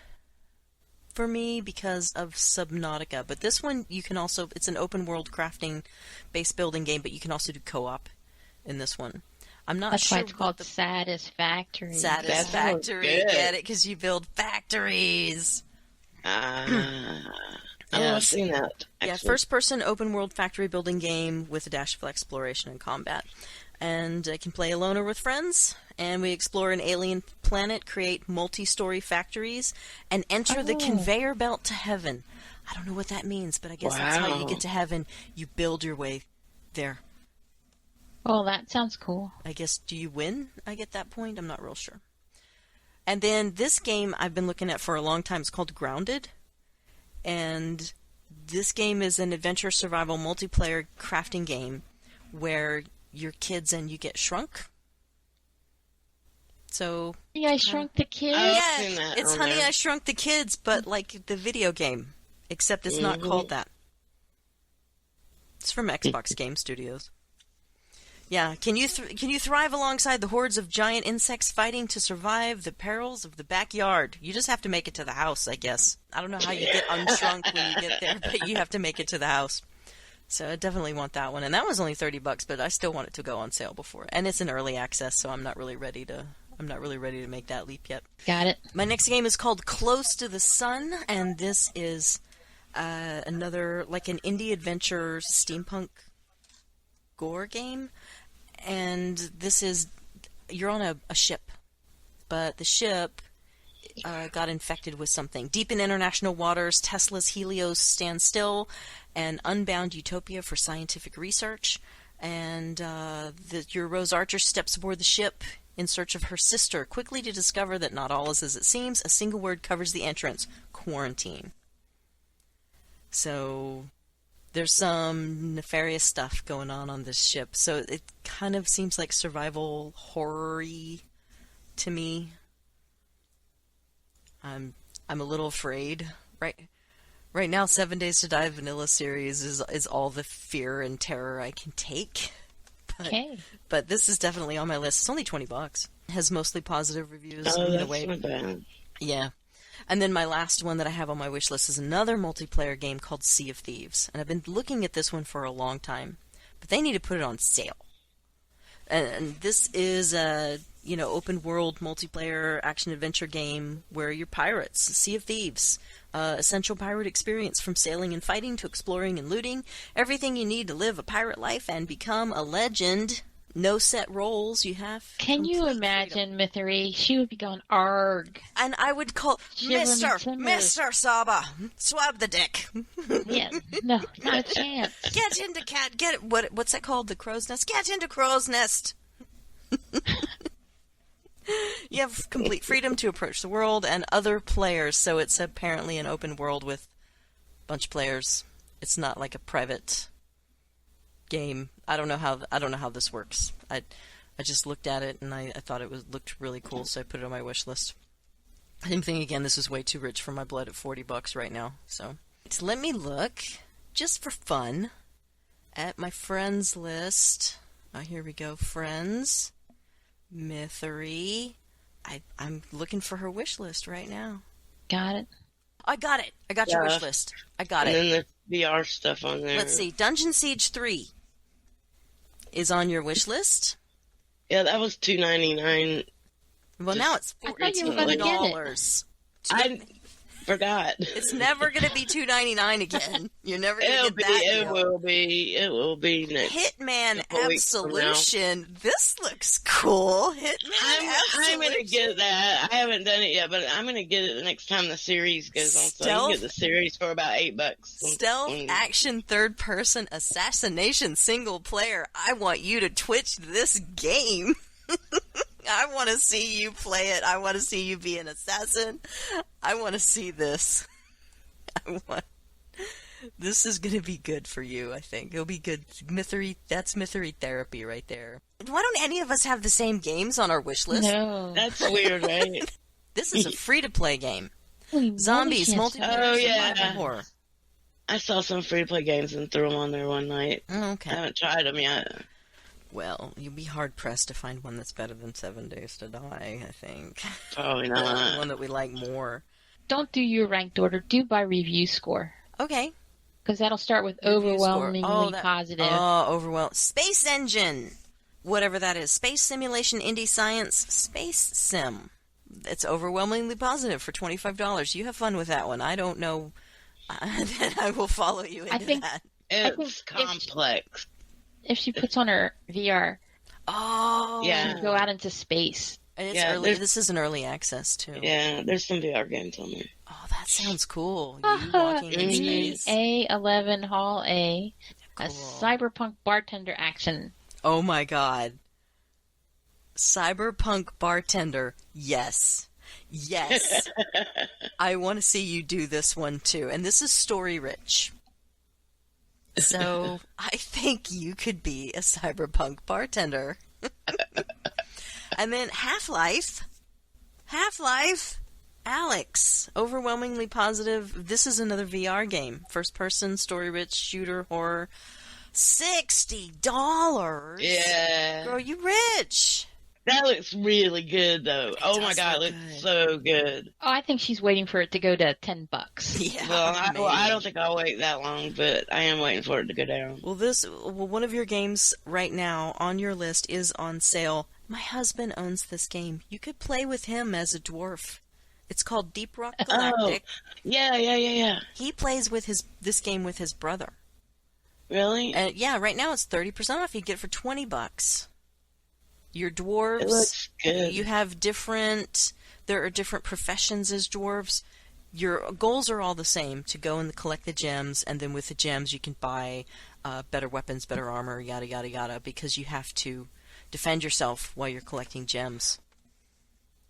Speaker 1: for me because of Subnautica. But this one, you can also, it's an open world crafting base building game, but you can also do co-op in this one. I'm not
Speaker 2: That's
Speaker 1: sure
Speaker 2: why it's
Speaker 1: what
Speaker 2: called
Speaker 1: the
Speaker 2: Satisfactory.
Speaker 1: Satisfactory.
Speaker 3: good.
Speaker 1: Get it? Because you build factories.
Speaker 3: Oh, I've seen that.
Speaker 1: Yeah,
Speaker 3: actually.
Speaker 1: first-person open-world factory building game with a dash of exploration and combat. And I can play alone or with friends, and we explore an alien planet, create multi-story factories, and enter the conveyor belt to heaven. I don't know what that means, but I guess that's how you
Speaker 3: Wow.
Speaker 1: get to heaven. You build your way there.
Speaker 2: Oh, that sounds cool.
Speaker 1: I guess, do you win? I get that point? I'm not real sure. And then this game I've been looking at for a long time. It's called Grounded. And this game is an adventure survival multiplayer crafting game where you're kids and you get shrunk. So,
Speaker 2: Yeah, I Shrunk the Kid.
Speaker 3: I've
Speaker 1: yeah,
Speaker 3: seen that
Speaker 1: it's
Speaker 3: on
Speaker 1: Honey,
Speaker 3: there.
Speaker 1: I Shrunk the Kids, but like the video game. Except it's not called that. It's from Xbox Game Studios. Yeah, can you thrive alongside the hordes of giant insects fighting to survive the perils of the backyard? You just have to make it to the house, I guess. I don't know how you get unshrunk when you get there, but you have to make it to the house. So I definitely want that one, and that was only $30, but I still want it to go on sale before. And it's an early access, so I'm not really ready to make that leap yet.
Speaker 2: Got it.
Speaker 1: My next game is called Close to the Sun, and this is another like an indie adventure steampunk gore game. And this is you're on a ship, but the ship got infected with something. Deep in international waters, Tesla's Helios stands still, an unbound utopia for scientific research. And your Rose Archer steps aboard the ship in search of her sister, quickly to discover that not all is as it seems. A single word covers the entrance: quarantine. So there's some nefarious stuff going on this ship. So it kind of seems like survival horror-y to me. I'm a little afraid. Right now, 7 Days to Die Vanilla series is all the fear and terror I can take. But this is definitely on my list. It's only $20. It has mostly positive reviews.
Speaker 3: Oh, that's not bad.
Speaker 1: Yeah. And then my last one that I have on my wish list is another multiplayer game called Sea of Thieves. And I've been looking at this one for a long time, but they need to put it on sale. And this is a open world multiplayer action adventure game where you're pirates. Sea of Thieves, essential pirate experience from sailing and fighting to exploring and looting. Everything you need to live a pirate life and become a legend. No set roles. You have.
Speaker 2: Can you imagine Mythery? She would be going arg.
Speaker 1: And I would call Mr. Saba, swab the dick.
Speaker 2: Yeah, no, not a chance.
Speaker 1: Get into what's that called? The crow's nest. Get into crow's nest. You have complete freedom to approach the world and other players. So it's apparently an open world with a bunch of players. It's not like a private game. I don't know how this works. I just looked at it and I thought it looked really cool, so I put it on my wish list. Same thing again. This is way too rich for my blood at $40 right now. So let me look just for fun at my friends list. Oh, here we go. Friends, Mythery. I'm looking for her wish list right now.
Speaker 2: Got it.
Speaker 1: I got it. I got your wish list. I got it.
Speaker 3: And then the VR stuff on there.
Speaker 1: Let's see. Dungeon Siege 3 is on your wish list.
Speaker 3: Yeah, that was $2.99.
Speaker 1: Well, now it's $14.
Speaker 3: I forgot.
Speaker 1: It's never going to be $2.99 again. You're never going to get that.
Speaker 3: It will be next.
Speaker 1: Hitman Absolution. This looks cool. Hitman Absolution.
Speaker 3: I'm going to get that. I haven't done it yet, but I'm going to get it the next time the series goes on. So you can get the series for about $8.
Speaker 1: Stealth action third-person assassination single player. I want you to Twitch this game. I want to see you play it. I want to see you be an assassin. I want to see this. This is going to be good for you, I think. It'll be good. That's Mythery therapy right there. Why don't any of us have the same games on our wish list?
Speaker 2: No.
Speaker 3: That's weird, right?
Speaker 1: This is a free-to-play game. Zombies, multiplayer, survival horror.
Speaker 3: I saw some free-to-play games and threw them on there one night.
Speaker 1: Oh, okay.
Speaker 3: I haven't tried them yet.
Speaker 1: Well, you'll be hard-pressed to find one that's better than 7 Days to Die, I think.
Speaker 3: Probably not.
Speaker 1: One that we like more.
Speaker 2: Don't do your ranked order. Do by review score.
Speaker 1: Okay.
Speaker 2: Because that'll start with overwhelmingly positive.
Speaker 1: Oh, overwhelming. Space Engine! Whatever that is. Space Simulation Indie Science Space Sim. It's overwhelmingly positive for $25. You have fun with that one. I don't know. Then I will follow you into that.
Speaker 3: It's complex.
Speaker 2: If she puts on her VR,
Speaker 3: yeah,
Speaker 2: she can go out into space.
Speaker 1: And it's early. This is an early access too.
Speaker 3: Yeah, there's some VR games on there.
Speaker 1: Oh, that sounds cool. You walking in space.
Speaker 2: A11 Hall A,
Speaker 1: cool.
Speaker 2: A cyberpunk bartender action.
Speaker 1: Oh my god. Cyberpunk bartender. Yes. Yes. I want to see you do this one too. And this is story rich. So I think you could be a cyberpunk bartender. And then Half-Life, Alex, overwhelmingly positive. This is another VR game. First person, story rich, shooter, horror, $60.
Speaker 3: Yeah.
Speaker 1: Girl, you rich.
Speaker 3: That looks really good, though. Oh my
Speaker 1: does
Speaker 3: God, it
Speaker 1: look
Speaker 3: looks
Speaker 1: good.
Speaker 3: so good.
Speaker 2: Oh, I think she's waiting for it to go to $10.
Speaker 1: Yeah.
Speaker 3: Well, I
Speaker 1: maybe.
Speaker 3: don't think I'll wait that long, but I am waiting for it to go down.
Speaker 1: Well, one of your games right now on your list is on sale. My husband owns this game. You could play with him as a dwarf. It's called Deep Rock Galactic.
Speaker 3: Yeah.
Speaker 1: He plays with this game with his brother.
Speaker 3: Really?
Speaker 1: And yeah, right now it's 30% off. You get it for $20. Your dwarves.
Speaker 3: It looks good.
Speaker 1: You have there are different professions as dwarves. Your goals are all the same, to go and collect the gems, and then with the gems you can buy better weapons, better armor, yada yada yada, because you have to defend yourself while you're collecting gems.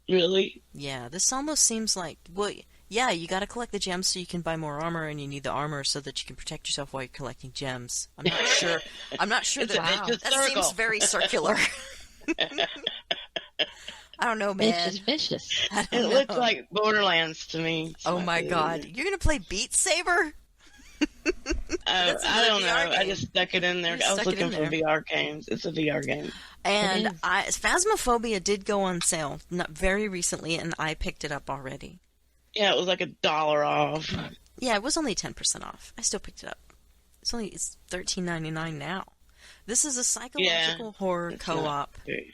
Speaker 3: Really?
Speaker 1: Yeah, this almost seems like, well, yeah, you gotta collect the gems so you can buy more armor, and you need the armor so that you can protect yourself while you're collecting gems. I'm not sure.
Speaker 3: It's a
Speaker 1: That
Speaker 3: circle.
Speaker 1: seems very circular. I don't know, man.
Speaker 2: Vicious.
Speaker 1: I
Speaker 3: It
Speaker 1: don't
Speaker 3: looks
Speaker 1: know.
Speaker 3: like Borderlands to me.
Speaker 1: Oh my god. You're gonna play Beat Saber? That's
Speaker 3: I don't know.
Speaker 1: VR
Speaker 3: I
Speaker 1: game.
Speaker 3: just stuck it in there.
Speaker 1: You
Speaker 3: I was
Speaker 1: stuck it in
Speaker 3: looking for
Speaker 1: there.
Speaker 3: VR games. It's a VR game.
Speaker 1: And
Speaker 2: It is.
Speaker 1: Phasmophobia did go on sale not very recently, and I picked it up already.
Speaker 3: Yeah, it was like $1 off.
Speaker 1: Yeah, it was only 10% off. I still picked it up. It's $13.99 now. This is a psychological horror
Speaker 3: It's not
Speaker 1: co-op
Speaker 3: big.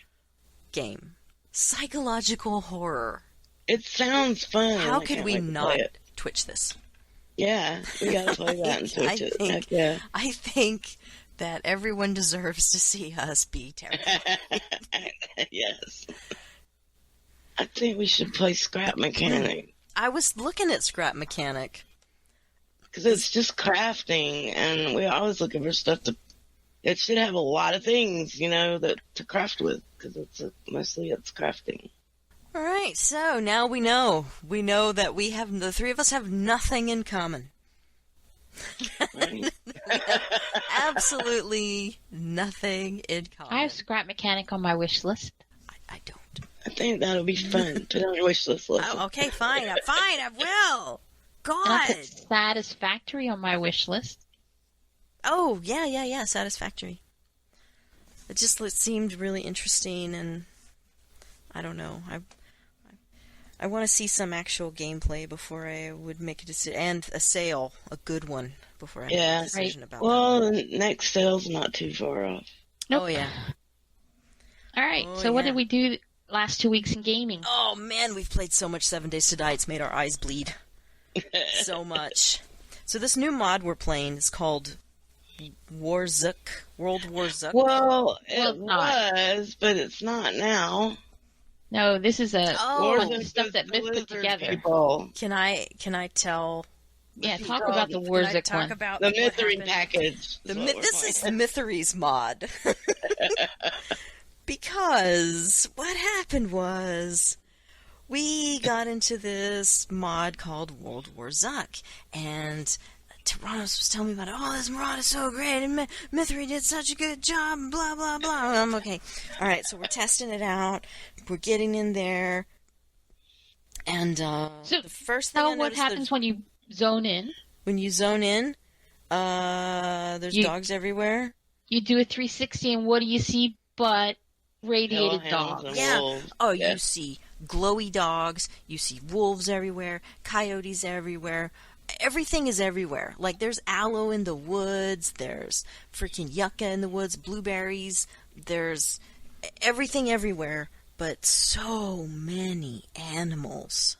Speaker 1: game. Psychological horror.
Speaker 3: It sounds fun.
Speaker 1: How
Speaker 3: I
Speaker 1: could
Speaker 3: can't
Speaker 1: we
Speaker 3: wait to
Speaker 1: not
Speaker 3: play it.
Speaker 1: Twitch this?
Speaker 3: Yeah, we gotta play that and
Speaker 1: I
Speaker 3: switch it.
Speaker 1: think-
Speaker 3: Heck yeah.
Speaker 1: I think that everyone deserves to see us be terrified.
Speaker 3: Yes. I think we should play Scrap Mechanic.
Speaker 1: I was looking at Scrap Mechanic.
Speaker 3: Because it's just crafting, and we're always looking for stuff to... It should have a lot of things, that to craft with, because mostly it's crafting.
Speaker 1: All right, so now we know. We know that the three of us have nothing in common.
Speaker 3: Right?
Speaker 1: Absolutely nothing in common.
Speaker 2: I have Scrap Mechanic on my wish list.
Speaker 1: I don't.
Speaker 3: I think that'll be fun. Put it on your wish list.
Speaker 1: Oh, okay, fine. I will.
Speaker 2: And I
Speaker 1: God.
Speaker 2: put Satisfactory on my wish list.
Speaker 1: Oh, yeah. Satisfactory. It just seemed really interesting, and I don't know. I want to see some actual gameplay before I would make a decision, and a sale, a good one, before I make a decision about
Speaker 3: Well, the next sale's not too far off.
Speaker 1: that. Oh, yeah.
Speaker 2: All right,
Speaker 1: Oh,
Speaker 2: so what
Speaker 1: yeah.
Speaker 2: did we do last 2 weeks in gaming?
Speaker 1: Oh, man, we've played so much 7 Days to Die, it's made our eyes bleed. So much. So this new mod we're playing is called World War Zuck.
Speaker 3: Well,
Speaker 2: Well,
Speaker 3: it
Speaker 2: not.
Speaker 3: was, but it's not now.
Speaker 2: No, this is a
Speaker 1: Oh.
Speaker 2: bunch of stuff that Myth put
Speaker 3: Lizard
Speaker 2: together.
Speaker 3: people.
Speaker 1: Can I tell
Speaker 2: Yeah,
Speaker 3: The
Speaker 2: talk
Speaker 3: people-
Speaker 2: about the
Speaker 1: can I
Speaker 2: Warzuk
Speaker 1: talk
Speaker 2: one.
Speaker 1: about
Speaker 3: The
Speaker 1: what
Speaker 3: Mythery
Speaker 1: happened?
Speaker 3: package.
Speaker 1: This is the Mytheries mod. Because what happened was we got into this mod called World War Zuck, and Tyrannos was telling me about it. Oh, this mod is so great, and Mythery did such a good job, blah, blah, blah. And I'm okay. All right, so we're testing it out. We're getting in there. And
Speaker 2: So,
Speaker 1: the first thing I
Speaker 2: Now, what
Speaker 1: noticed
Speaker 2: happens when you zone in?
Speaker 1: when you zone in, there's dogs everywhere.
Speaker 2: You do a 360, and what do you see but radiated
Speaker 3: Hellhounds
Speaker 2: dogs?
Speaker 3: and
Speaker 1: Yeah.
Speaker 3: wolves.
Speaker 1: Oh,
Speaker 3: Yeah.
Speaker 1: you see glowy dogs, you see wolves everywhere, coyotes everywhere. Everything is everywhere. Like, there's aloe in the woods, there's freaking yucca in the woods, blueberries, there's everything everywhere, but so many animals.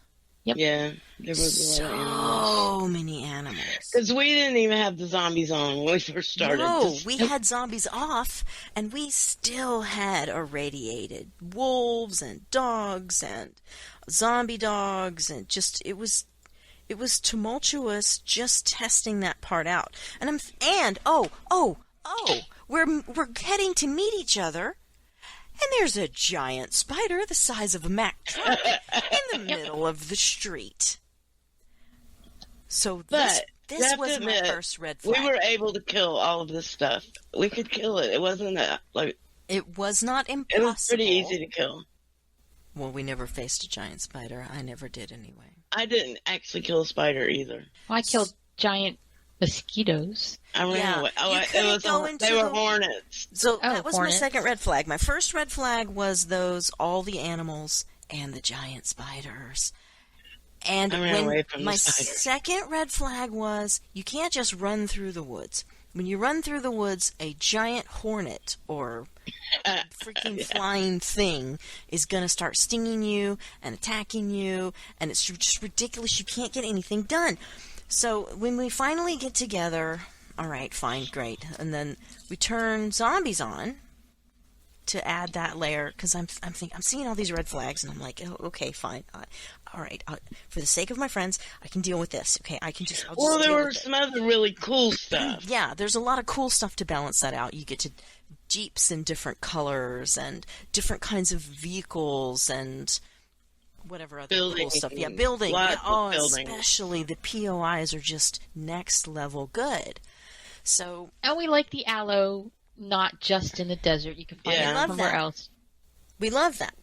Speaker 2: Yep.
Speaker 3: Yeah, there was a lot of animals.
Speaker 1: So many animals.
Speaker 3: Because we didn't even have the zombies on when we first started.
Speaker 1: No,
Speaker 3: Just-
Speaker 1: we had zombies off, and we still had irradiated wolves and dogs and zombie dogs, and just it was tumultuous just testing that part out. And we're heading to meet each other, and there's a giant spider the size of a Mack truck in the middle of the street. So
Speaker 3: But you
Speaker 1: this
Speaker 3: have to
Speaker 1: was my
Speaker 3: admit,
Speaker 1: first red flag.
Speaker 3: we were able to kill all of this stuff. We could kill it. It wasn't
Speaker 1: It was not impossible.
Speaker 3: it was pretty easy to kill.
Speaker 1: Well, we never faced a giant spider. I never did anyway.
Speaker 3: I didn't actually kill a spider either.
Speaker 2: Well, I killed giant mosquitoes.
Speaker 3: I ran
Speaker 1: Yeah,
Speaker 3: away.
Speaker 1: you
Speaker 3: It
Speaker 1: couldn't
Speaker 3: was
Speaker 1: go into
Speaker 3: they were
Speaker 1: the-
Speaker 3: hornets.
Speaker 1: So
Speaker 2: Oh,
Speaker 1: that was
Speaker 2: hornets.
Speaker 1: my second red flag. My first red flag was all the animals and the giant spiders. And
Speaker 3: I ran away from the
Speaker 1: my
Speaker 3: spiders.
Speaker 1: second red flag was you can't just run through the woods. When you run through the woods, a giant hornet or freaking flying thing is going to start stinging you and attacking you, and it's just ridiculous. You can't get anything done. So when we finally get together, all right, fine, great, and then we turn zombies on to add that layer because I'm seeing all these red flags and I'm like, oh, okay, fine, all right, for the sake of my friends, I can deal with this. Okay, I'll just
Speaker 3: Well, there
Speaker 1: deal
Speaker 3: were
Speaker 1: with it.
Speaker 3: some other really cool stuff.
Speaker 1: Yeah, there's a lot of cool stuff to balance that out. You get to Jeeps in different colors and different kinds of vehicles and whatever other cool
Speaker 3: Building.
Speaker 1: stuff. Yeah, building.
Speaker 3: Lots
Speaker 1: Yeah,
Speaker 3: of building.
Speaker 1: especially the POIs are just next level good. So
Speaker 2: And we like the aloe, not just in the desert. You can find
Speaker 3: Yeah.
Speaker 2: it
Speaker 1: Love
Speaker 2: somewhere
Speaker 1: that.
Speaker 2: else.
Speaker 1: we love that.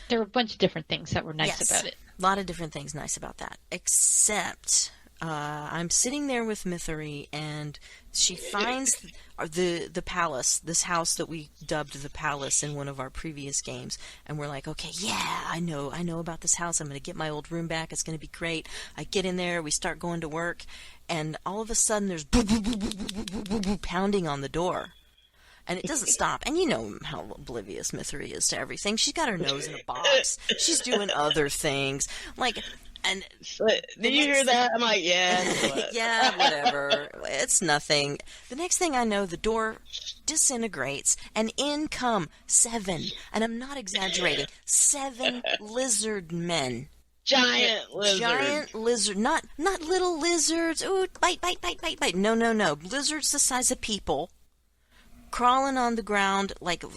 Speaker 2: There were a bunch of different things that were nice
Speaker 1: Yes.
Speaker 2: about it.
Speaker 1: A lot of different things nice about that. Except I'm sitting there with Mithery, and she finds the palace, this house that we dubbed the palace in one of our previous games. And we're like, okay, yeah, I know about this house. I'm going to get my old room back. It's going to be great. I get in there. We start going to work. And all of a sudden, there's boo, boo, boo, boo, boo, boo, boo, boo, pounding on the door. And it doesn't stop. And you know how oblivious Mithery is to everything. She's got her nose in a box. She's doing other things. And
Speaker 3: Did you hear that? I'm like, yeah. What?
Speaker 1: yeah, whatever. It's nothing. The next thing I know, the door disintegrates, and in come 7, and I'm not exaggerating, 7 lizard men.
Speaker 3: Giant lizard.
Speaker 1: Giant lizard, not little lizards. Ooh, bite, bite, bite, bite, bite. No. Lizards the size of people. Crawling on the ground,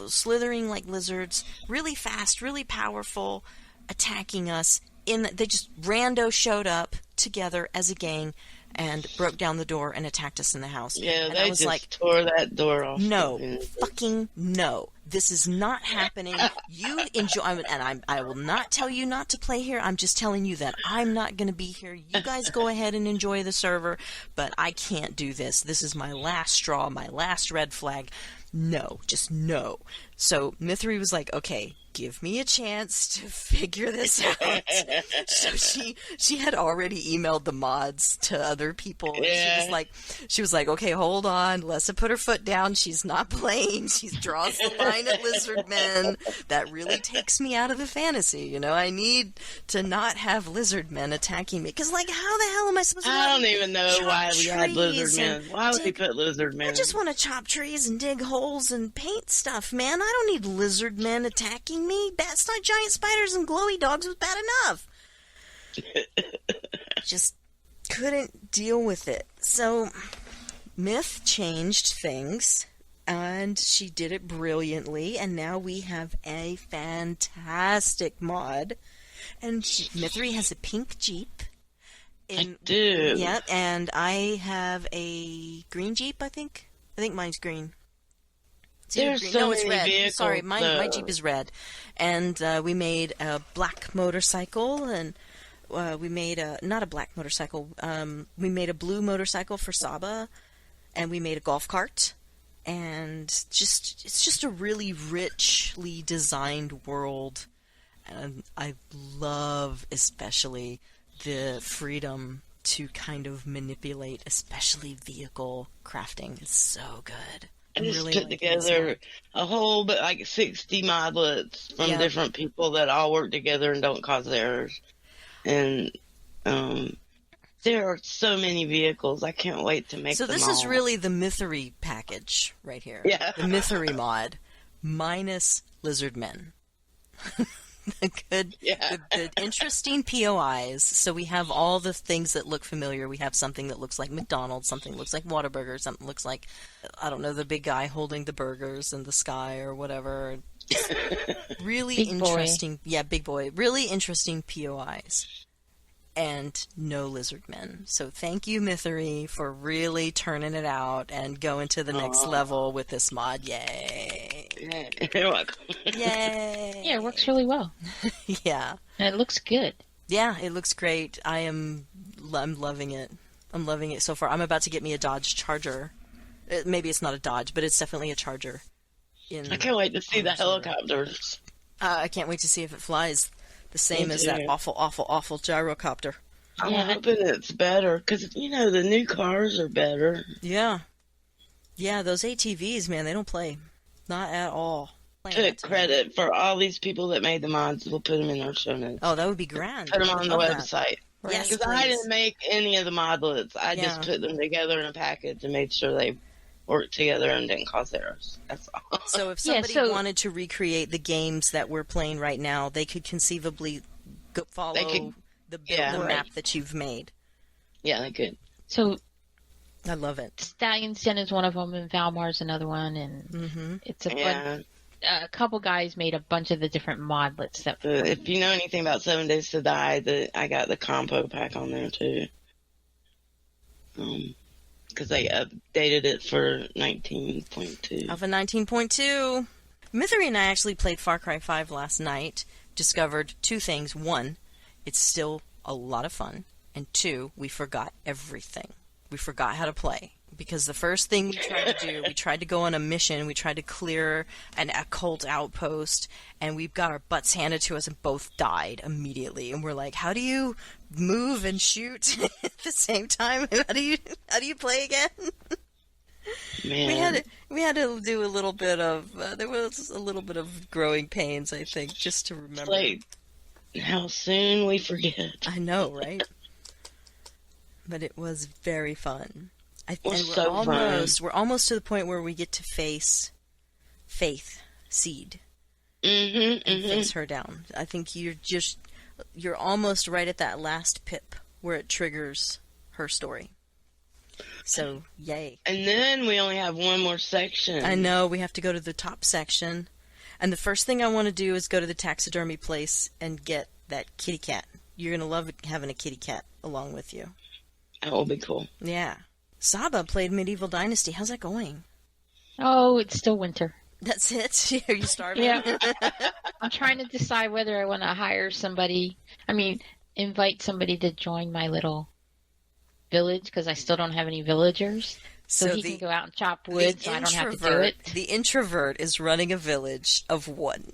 Speaker 1: slithering like lizards, really fast, really powerful, attacking us. They just rando showed up together as a gang and broke down the door and attacked us in the house.
Speaker 3: Yeah,
Speaker 1: and
Speaker 3: they
Speaker 1: I was
Speaker 3: just
Speaker 1: like,
Speaker 3: tore that door off.
Speaker 1: no, fucking no. This is not happening. You enjoy, I will not tell you not to play here. I'm just telling you that I'm not going to be here. You guys go ahead and enjoy the server, but I can't do this. This is my last straw, my last red flag. No, just no. So Mithery was like, okay, give me a chance to figure this out. So she had already emailed the mods to other people. And
Speaker 3: Yeah.
Speaker 1: she was like, okay, hold on. Lessa put her foot down. She's not playing. She draws the line at lizard men. That really takes me out of the fantasy. I need to not have lizard men attacking me. Because, how the hell am I supposed to
Speaker 3: I don't even know
Speaker 1: chop
Speaker 3: why we had lizard
Speaker 1: trees
Speaker 3: men.
Speaker 1: and
Speaker 3: Why would he
Speaker 1: dig-
Speaker 3: put lizard men?
Speaker 1: I just want to chop trees and dig holes and paint stuff, man. I don't need lizard men attacking me. Giant spiders and glowy dogs was bad enough. Just couldn't deal with it. So, Myth changed things, and she did it brilliantly, and now we have a fantastic mod. And Mithery has a pink Jeep.
Speaker 3: I do.
Speaker 1: Yeah, and I have a green Jeep, I think. I think mine's green. It's either
Speaker 3: There's
Speaker 1: green.
Speaker 3: so
Speaker 1: No, it's
Speaker 3: many
Speaker 1: red.
Speaker 3: vehicles,
Speaker 1: Sorry, my
Speaker 3: though.
Speaker 1: Jeep is red. And we made a black motorcycle, and we made not a black motorcycle. We made a blue motorcycle for Saba, and we made a golf cart. And it's just a really richly designed world. And I love especially the freedom to kind of manipulate, especially vehicle crafting. It's so good.
Speaker 3: I
Speaker 1: I'm
Speaker 3: just
Speaker 1: really
Speaker 3: put
Speaker 1: liking this
Speaker 3: together
Speaker 1: mod.
Speaker 3: a whole, 60 modlets from
Speaker 1: Yeah.
Speaker 3: different people that all work together and don't cause errors. And there are so many vehicles. I can't wait to make
Speaker 1: So
Speaker 3: them
Speaker 1: this is
Speaker 3: all.
Speaker 1: really the Mithery package right here.
Speaker 3: Yeah.
Speaker 1: The Mithery mod minus lizard men. The good,
Speaker 3: Yeah.
Speaker 1: the interesting POIs. So we have all the things that look familiar. We have something that looks like McDonald's, something that looks like Whataburger, something that looks like, I don't know, the big guy holding the burgers in the sky or whatever. Really
Speaker 2: Big boy.
Speaker 1: interesting. Yeah, big boy. Really interesting POIs. And no lizard men. So thank you, Mithery, for really turning it out and going to the next level with this mod. Yay!
Speaker 3: You're welcome.
Speaker 1: Yay!
Speaker 2: Yeah, it works really well.
Speaker 1: Yeah.
Speaker 2: And it looks good.
Speaker 1: Yeah, it looks great. I'm loving it. I'm loving it so far. I'm about to get me a Dodge Charger. Maybe it's not a Dodge, but it's definitely a Charger.
Speaker 3: I can't wait to see the helicopters.
Speaker 1: I can't wait to see if it flies the same
Speaker 3: Me
Speaker 1: as
Speaker 3: too.
Speaker 1: that awful, awful, awful gyrocopter.
Speaker 3: I'm
Speaker 2: Yeah.
Speaker 3: hoping it's better, because, the new cars are better.
Speaker 1: Yeah. Yeah, those ATVs, man, they don't play. Not at all.
Speaker 3: Took credit for all these people that made the mods. We'll put them in our show notes.
Speaker 1: Oh, that would be grand.
Speaker 3: Put them on the
Speaker 1: Love that.
Speaker 3: website.
Speaker 1: Yes,
Speaker 3: Because I
Speaker 1: please.
Speaker 3: didn't make any of the modlets. I
Speaker 1: Yeah.
Speaker 3: just put them together in a package and made sure they worked together and didn't cause errors. That's all.
Speaker 1: So if
Speaker 2: Yeah,
Speaker 1: somebody
Speaker 2: so-
Speaker 1: wanted to recreate the games that we're playing right now, they could conceivably follow the
Speaker 3: yeah.
Speaker 1: map that you've made.
Speaker 3: Yeah, they could.
Speaker 2: So
Speaker 1: I love it.
Speaker 2: Stallion's Den is one of them, and Valmar's another one, and
Speaker 1: Mm-hmm.
Speaker 2: it's a
Speaker 3: Yeah.
Speaker 2: a couple guys made a bunch of the different modlets that.
Speaker 3: If you know anything about 7 Days to Die, I got the compo pack on there too. Because they updated it for 19.2.
Speaker 1: Alpha 19.2. Mithery and I actually played Far Cry 5 last night. Discovered two things. One, it's still a lot of fun. And two, we forgot everything. We forgot how to play. Because the first thing we tried to do, we tried to go on a mission. We tried to clear an occult outpost. And we got our butts handed to us and both died immediately. And we're like, how do you move and shoot at the same time? How do you play again?
Speaker 3: Man.
Speaker 1: We had to do a little bit of there was a little bit of growing pains, I think, just to remember.
Speaker 3: Like, how soon we forget.
Speaker 1: I know, right? But it was very fun.
Speaker 3: So
Speaker 1: we're almost to the point where we get to face Faith Seed and face her down. I think you're almost right at that last pip where it triggers her story. So, yay.
Speaker 3: And then we only have one more section.
Speaker 1: I know, we have to go to the top section. And the first thing I want to do is go to the taxidermy place and get that kitty cat. You're going to love having a kitty cat along with you.
Speaker 3: That will be cool.
Speaker 1: Yeah. Saba played Medieval Dynasty. How's that going?
Speaker 2: Oh, it's still winter.
Speaker 1: That's it? Are you starving?
Speaker 2: Yeah. I'm trying to decide whether I want to hire somebody. Invite somebody to join my little village, because I still don't have any villagers. So he can go out and chop wood, so I don't have to do it.
Speaker 1: The introvert is running a village of one.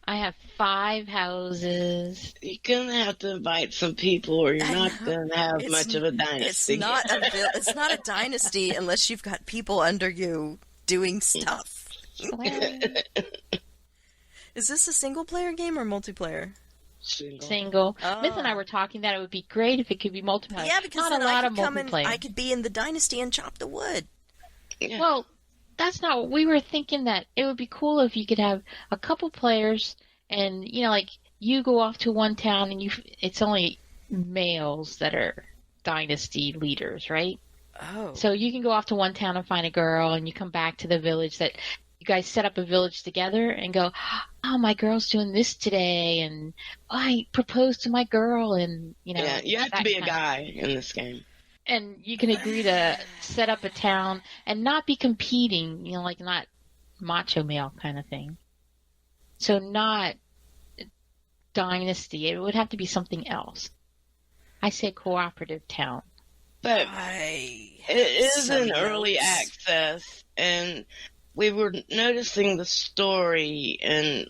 Speaker 2: I have 5 houses.
Speaker 3: You're going to have to invite some people or you're not going to have much of a dynasty.
Speaker 1: It's not a dynasty unless you've got people under you doing stuff. Is this a single-player game or multiplayer?
Speaker 2: Single.
Speaker 1: Oh.
Speaker 2: Myth and I were talking that it would be great if it could be multiplayer.
Speaker 1: Yeah, because
Speaker 2: not
Speaker 1: then
Speaker 2: a lot
Speaker 1: I
Speaker 2: of
Speaker 1: could come
Speaker 2: multiplayer.
Speaker 1: I could be in the dynasty and chop the wood.
Speaker 3: Yeah.
Speaker 2: Well, that's not what we were thinking. That it would be cool if you could have a couple players, and like you go off to one town, and it's only males that are dynasty leaders, right?
Speaker 1: Oh.
Speaker 2: So you can go off to one town and find a girl, and you come back to the village that you guys set up a village together and go, oh, my girl's doing this today, and I proposed to my girl, and
Speaker 3: Yeah, you have to
Speaker 2: that
Speaker 3: be a
Speaker 2: kind
Speaker 3: guy in this game.
Speaker 2: and you can agree to set up a town and not be competing, like not macho male kind of thing. So not dynasty. It would have to be something else. I say cooperative town.
Speaker 3: But
Speaker 1: I
Speaker 3: it is
Speaker 1: some
Speaker 3: in early
Speaker 1: notes.
Speaker 3: access, and we were noticing the story and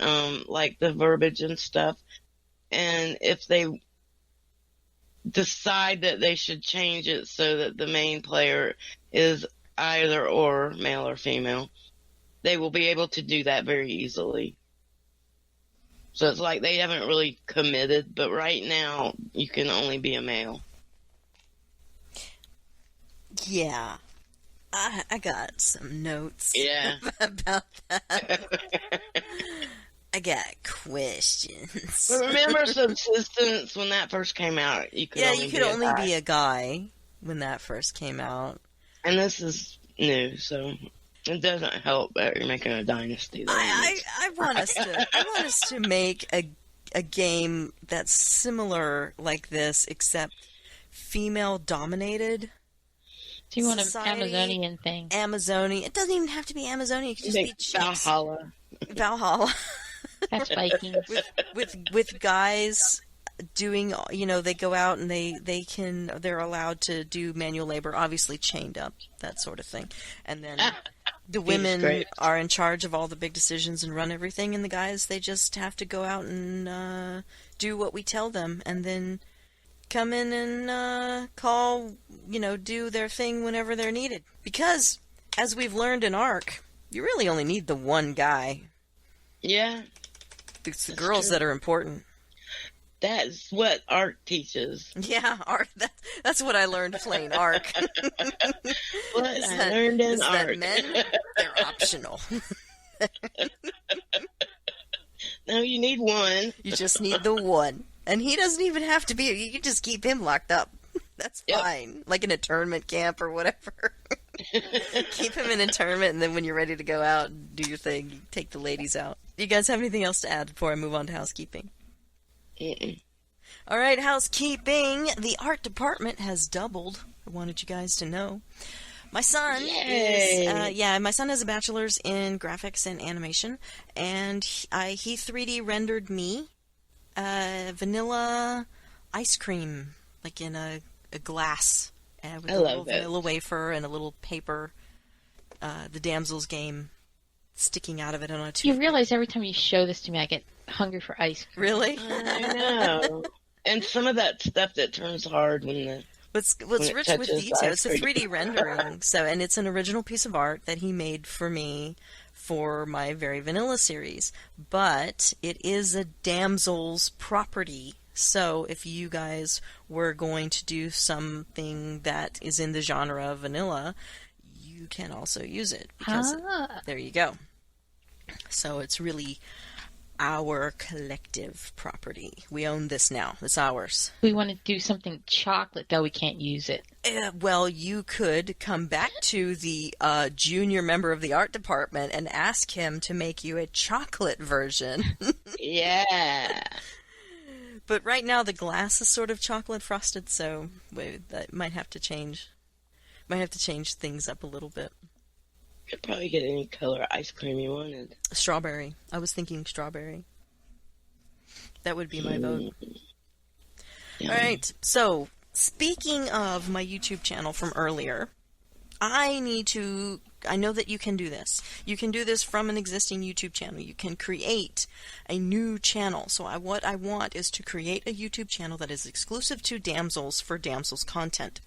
Speaker 3: like the verbiage and stuff. And if they decide that they should change it so that the main player is either or, male or female, they will be able to do that very easily. So it's like they haven't really committed, but right now you can only be a male.
Speaker 1: Yeah. I got some notes
Speaker 3: Yeah.
Speaker 1: about that. I got questions.
Speaker 3: But remember Subsistence, when that first came out, you could only
Speaker 1: you could
Speaker 3: be a
Speaker 1: only
Speaker 3: guy.
Speaker 1: be a guy when that first came out.
Speaker 3: And this is new, so it doesn't help that you're making a dynasty. Though.
Speaker 1: I want us to make a game that's similar like this, except female dominated.
Speaker 2: Do you want an
Speaker 1: Society,
Speaker 2: Amazonian thing?
Speaker 1: Amazonian. It doesn't even have to be Amazonian. It could just be
Speaker 3: Make
Speaker 1: chicks.
Speaker 3: Valhalla.
Speaker 1: Valhalla.
Speaker 2: That's Vikings.
Speaker 1: with guys doing, they go out and they're allowed to do manual labor, obviously chained up, that sort of thing. And then the women are in charge of all the big decisions and run everything, and the guys, they just have to go out and do what we tell them, and then come in and call, do their thing whenever they're needed. Because, as we've learned in ARC, you really only need the one guy.
Speaker 3: Yeah.
Speaker 1: It's the girls that are important.
Speaker 3: That's what ARC teaches.
Speaker 1: Yeah, ARC. That's what I learned playing ARC.
Speaker 3: What I learned in ARC.
Speaker 1: That men, they're optional.
Speaker 3: No, you need one.
Speaker 1: You just need the one. And he doesn't even have to be. You can just keep him locked up. That's fine. Like an internment camp or whatever. Keep him in internment, and then when you're ready to go out and do your thing, you take the ladies out. Do you guys have anything else to add before I move on to housekeeping?
Speaker 3: Mm-mm.
Speaker 1: All right, housekeeping. The art department has doubled. I wanted you guys to know. My son my son has a bachelor's in graphics and animation, and he 3D rendered me vanilla ice cream, like in a glass, with a little vanilla wafer and a little paper, the Damsels game sticking out of it on a toothpick.
Speaker 2: You realize every time you show this to me, I get hungry for ice cream.
Speaker 1: Really?
Speaker 3: I know. And some of that stuff that turns hard when
Speaker 1: What's rich with detail. It's a 3D rendering, and it's an original piece of art that he made for me for my Very Vanilla series. But it is a Damsels property. So if you guys were going to do something that is in the genre of vanilla, you can also use it. Because there you go. So it's really our collective property. We own this now. It's ours.
Speaker 2: We want to do something chocolate, though we can't use it.
Speaker 1: Well, you could come back to the junior member of the art department and ask him to make you a chocolate version.
Speaker 3: Yeah.
Speaker 1: But right now the glass is sort of chocolate frosted, so that might have to change. Might have to change things up a little bit.
Speaker 3: Could probably get any color ice cream you wanted.
Speaker 1: Strawberry. I was thinking strawberry. That would be my vote.
Speaker 3: Yeah.
Speaker 1: All right. So, speaking of my YouTube channel from earlier, I know that you can do this. You can do this from an existing YouTube channel. You can create a new channel. So what I want is to create a YouTube channel that is exclusive to Damsels for Damsels content.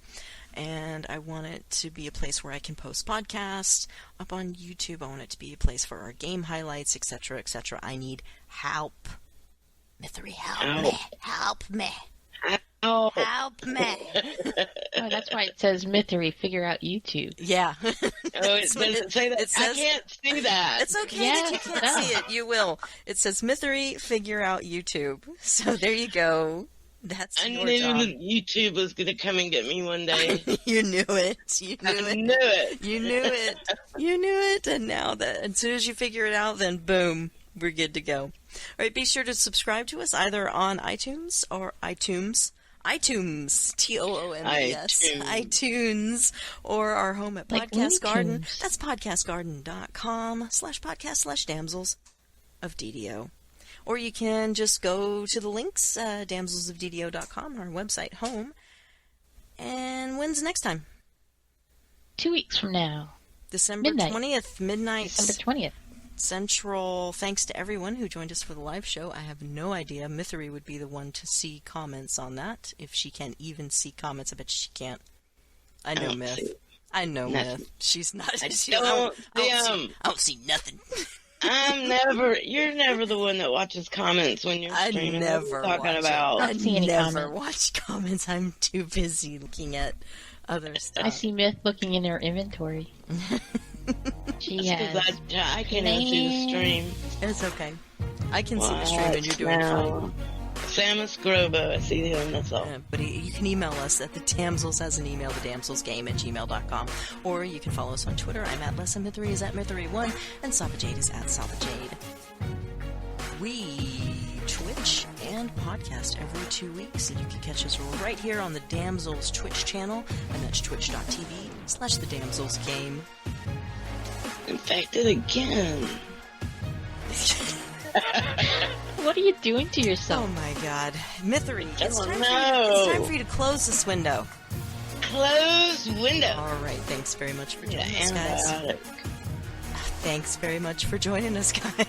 Speaker 1: And I want it to be a place where I can post podcasts up on YouTube. I want it to be a place for our game highlights, etc., etc. I need help. Mythery, help me. Help me.
Speaker 3: Oh.
Speaker 1: Help me.
Speaker 2: Oh, that's why it says Mythery, figure out YouTube.
Speaker 1: Yeah.
Speaker 3: Oh, it doesn't say that. I can't see that.
Speaker 1: It's okay that you can't see it. You will. It says Mythery, figure out YouTube. So there you go. That's your job.
Speaker 3: I knew YouTube was going to come and get me one day.
Speaker 1: You knew it. You knew
Speaker 3: I
Speaker 1: it.
Speaker 3: knew it.
Speaker 1: You knew it. You knew it. And now that, as soon as you figure it out, then boom, we're good to go. All right, be sure to subscribe to us either on iTunes or iTunes, TOOMS, iTunes, or our home at
Speaker 2: Like
Speaker 1: Podcast Garden.
Speaker 2: Looney Tunes.
Speaker 1: That's podcastgarden.com/podcast/Damsels of DDO. Or you can just go to the links, damselsofddo.com, our website home. And when's next time?
Speaker 2: 2 weeks from now.
Speaker 1: December 20th, midnight.
Speaker 2: December 20th.
Speaker 1: Central. Thanks to everyone who joined us for the live show. I have no idea. Mythery would be the one to see comments on that. If she can even see comments, I bet she can't. I know Myth. I know Myth. She's not. I don't see nothing.
Speaker 3: You're never the one that watches comments when you're streaming.
Speaker 1: I never watch comments. I'm too busy looking at other stuff.
Speaker 2: I see Myth looking in her inventory. She has.
Speaker 3: I can't even see the stream.
Speaker 1: It's okay. I can see the stream and you're doing fine.
Speaker 3: Samus Grobo, I see him, that's all.
Speaker 1: But you can email us at the Damsels has an email, thedamselsgame@gmail.com. Or you can follow us on Twitter. I'm at Lessa Mythery is at Mythery1, and Sapajade is at Sapajade. We Twitch and podcast every 2 weeks, and you can catch us right here on the Damsels Twitch channel, and that's twitch.tv/thedamselsgame.
Speaker 3: Infected again.
Speaker 2: What are you doing to
Speaker 1: Oh
Speaker 2: yourself?
Speaker 1: my god. Mithery, it's
Speaker 3: Oh,
Speaker 1: time
Speaker 3: no.
Speaker 1: for you to close this window.
Speaker 3: Close window.
Speaker 1: Alright, thanks very much for
Speaker 3: Yeah,
Speaker 1: joining us, guys.
Speaker 3: antibiotic.
Speaker 1: Thanks very much for joining us, guys.